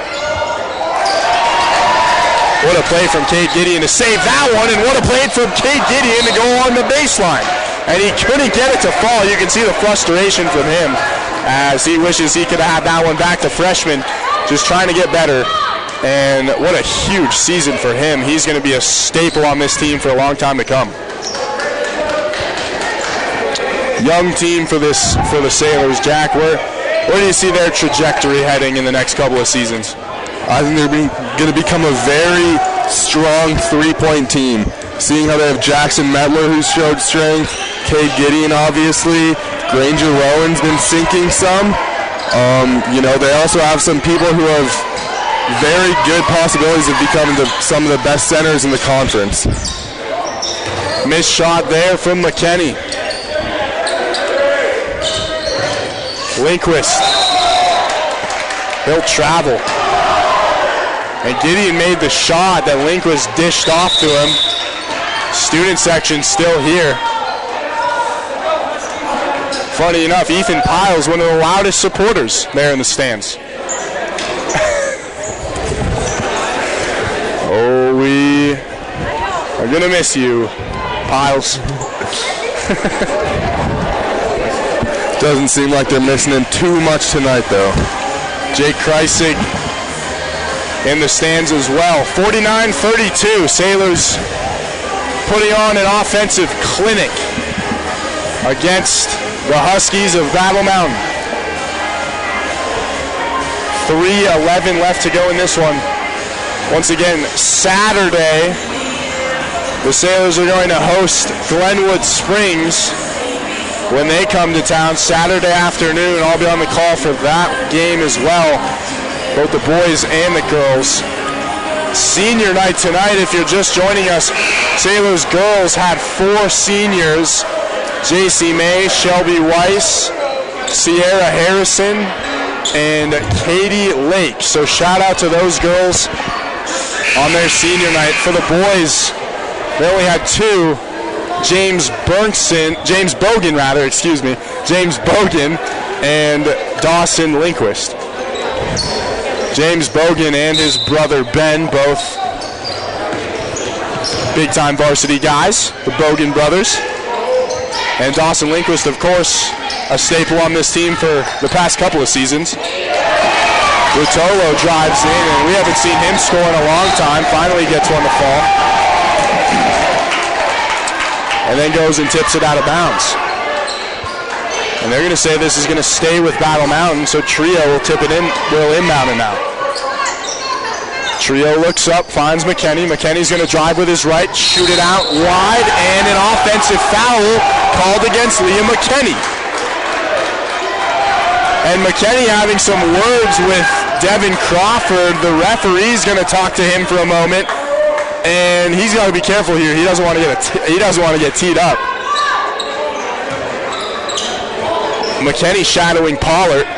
What a play from Cade Gideon to save that one, and what a play from Cade Gideon to go on the baseline. And he couldn't get it to fall. You can see the frustration from him as he wishes he could have had that one back to freshman, just trying to get better. And what a huge season for him. He's going to be a staple on this team for a long time to come. Young team for the Sailors. Jack, where do you see their trajectory heading in the next couple of seasons? I think they're going to become a very strong three-point team. Seeing how they have Jackson Medler, who's showed strength, Cade Gideon, obviously, Granger Rowan's been sinking some. They also have some people who have very good possibilities of becoming some of the best centers in the conference. Missed shot there from McKenney. Lindquist. He'll travel. And Gideon made the shot that Lindquist dished off to him. Student section still here. Funny enough, Ethan Piles, one of the loudest supporters there in the stands. Oh, we are going to miss you, Piles. Doesn't seem like they're missing him too much tonight, though. Jake Kreisig in the stands as well. 49-32. Sailors putting on an offensive clinic against the Huskies of Battle Mountain. 3:11 left to go in this one. Once again, Saturday, the Sailors are going to host Glenwood Springs when they come to town Saturday afternoon. I'll be on the call for that game as well, both the boys and the girls. Senior night tonight, if you're just joining us, Sailors girls had 4 seniors: JC May, Shelby Weiss, Sierra Harrison, and Katie Lake. So shout out to those girls on their senior night. For the boys, they only had 2. James Bogan and Dawson Lindquist. James Bogan and his brother Ben, both big-time varsity guys, the Bogan brothers. And Dawson Lindquist, of course, a staple on this team for the past couple of seasons. Rutolo drives in, and we haven't seen him score in a long time. Finally gets one to fall. And then goes and tips it out of bounds. And they're going to say this is going to stay with Battle Mountain, so Trio will tip it in, will inbound it now. Trio looks up, finds McKenney. McKenney's going to drive with his right, shoot it out wide, and an offensive foul called against Liam McKenney. And McKenney having some words with Devin Crawford. The referee's going to talk to him for a moment, and he's got to be careful here. He doesn't want to get teed up. McKenney shadowing Pollard.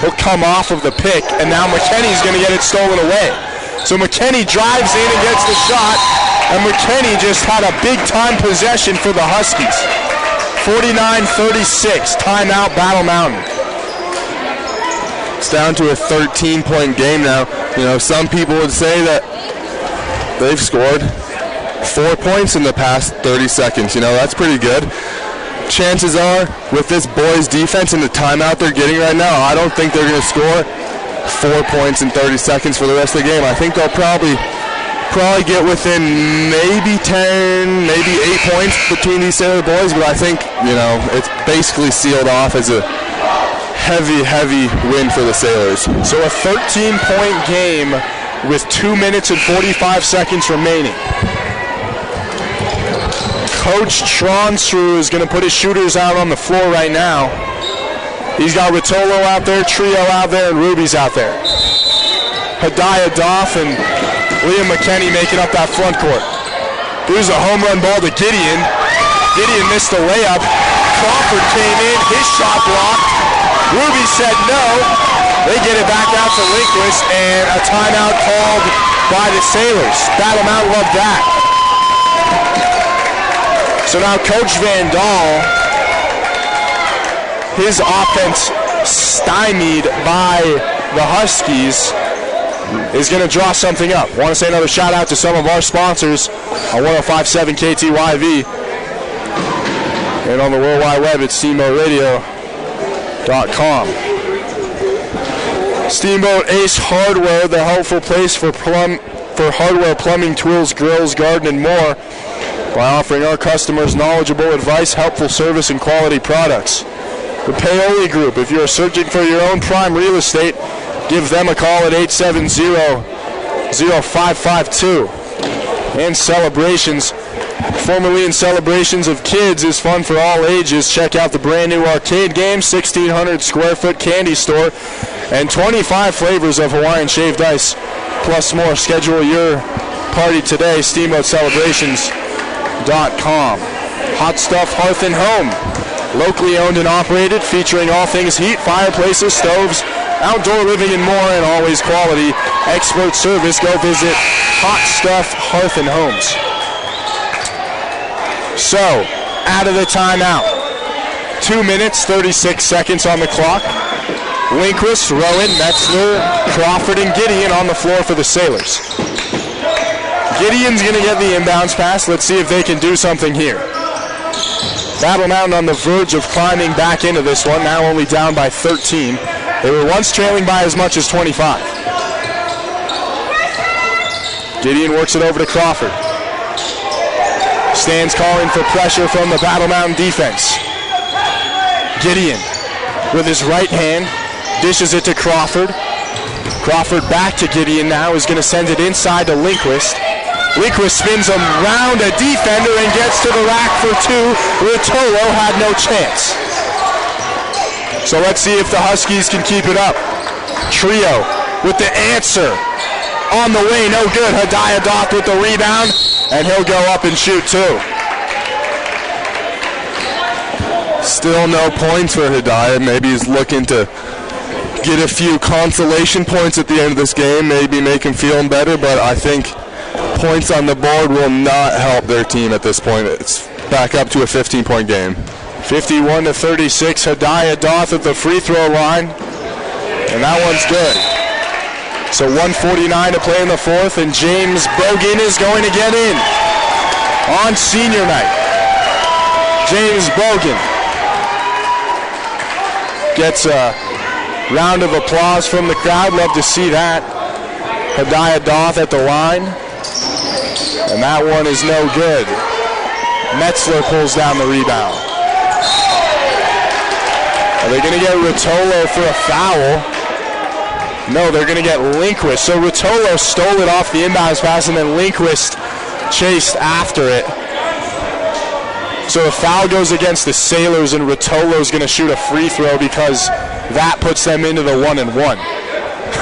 He'll come off of the pick, and now McKenney's going to get it stolen away. So McKenney drives in and gets the shot, and McKenney just had a big-time possession for the Huskies. 49-36, timeout, Battle Mountain. It's down to a 13-point game now. You know, some people would say that they've scored. 4 points in the past 30 seconds. That's pretty good. Chances are, with this boys' defense and the timeout they're getting right now, I don't think they're going to score 4 points in 30 seconds for the rest of the game. I think they'll probably get within maybe 10, maybe 8 points between these Sailor boys, but I think, it's basically sealed off as a heavy win for the Sailors. So a 13-point game with 2 minutes and 45 seconds remaining. Coach Tronsrud is going to put his shooters out on the floor right now. He's got Rotolo out there, Trio out there, and Ruby's out there. Hadiah Doff and Liam McKenney making up that front court. Here's a home run ball to Gideon. Gideon missed the layup. Crawford came in, his shot blocked. Ruby said no. They get it back out to Lindquist, and a timeout called by the Sailors. Battle Mount loved that. So now Coach Van Dahl, his offense stymied by the Huskies, is going to draw something up. Want to say another shout out to some of our sponsors on 105.7 KTYV and on the World Wide Web at SteamboatRadio.com. Steamboat Ace Hardware, the helpful place for hardware, plumbing, tools, grills, garden, and more, by offering our customers knowledgeable advice, helpful service, and quality products. The Paoli Group, if you are searching for your own prime real estate, give them a call at 870-0552. And Celebrations, formerly in Celebrations of Kids, is fun for all ages. Check out the brand new arcade game, 1,600 square foot candy store, and 25 flavors of Hawaiian shaved ice, plus more. Schedule your party today, SteamboatCelebrations.com. Hot Stuff Hearth and Home, locally owned and operated, featuring all things heat, fireplaces, stoves, outdoor living, and more, and always quality expert service. Go visit Hot Stuff Hearth and Homes. So, out of the timeout, 2 minutes, 36 seconds on the clock. Lindquist, Rowan, Metzler, Crawford, and Gideon on the floor for the Sailors. Gideon's going to get the inbounds pass. Let's see if they can do something here. Battle Mountain on the verge of climbing back into this one, now only down by 13. They were once trailing by as much as 25. Gideon works it over to Crawford. Stands calling for pressure from the Battle Mountain defense. Gideon, with his right hand, dishes it to Crawford. Crawford back to Gideon now, is going to send it inside to Lindquist. Lindquist spins around a defender and gets to the rack for two. Rotolo had no chance. So let's see if the Huskies can keep it up. Trio with the answer. On the way, no good. Hadiah Doth with the rebound, and he'll go up and shoot two. Still no points for Hadiah. Maybe he's looking to get a few consolation points at the end of this game, maybe make him feel better, but I think points on the board will not help their team at this point. It's back up to a 15-point game. 51-36, Hadiah Doth at the free throw line, and that one's good. So 1:49 to play in the fourth, and James Bogan is going to get in on senior night. James Bogan gets a round of applause from the crowd. Love to see that. Hadiah Doth at the line, and that one is no good. Metzler pulls down the rebound. Are they going to get Rotolo for a foul? No, they're going to get Lindquist. So Rotolo stole it off the inbounds pass, and then Lindquist chased after it. So a foul goes against the Sailors, and Rotolo's going to shoot a free throw because that puts them into the 1-and-1.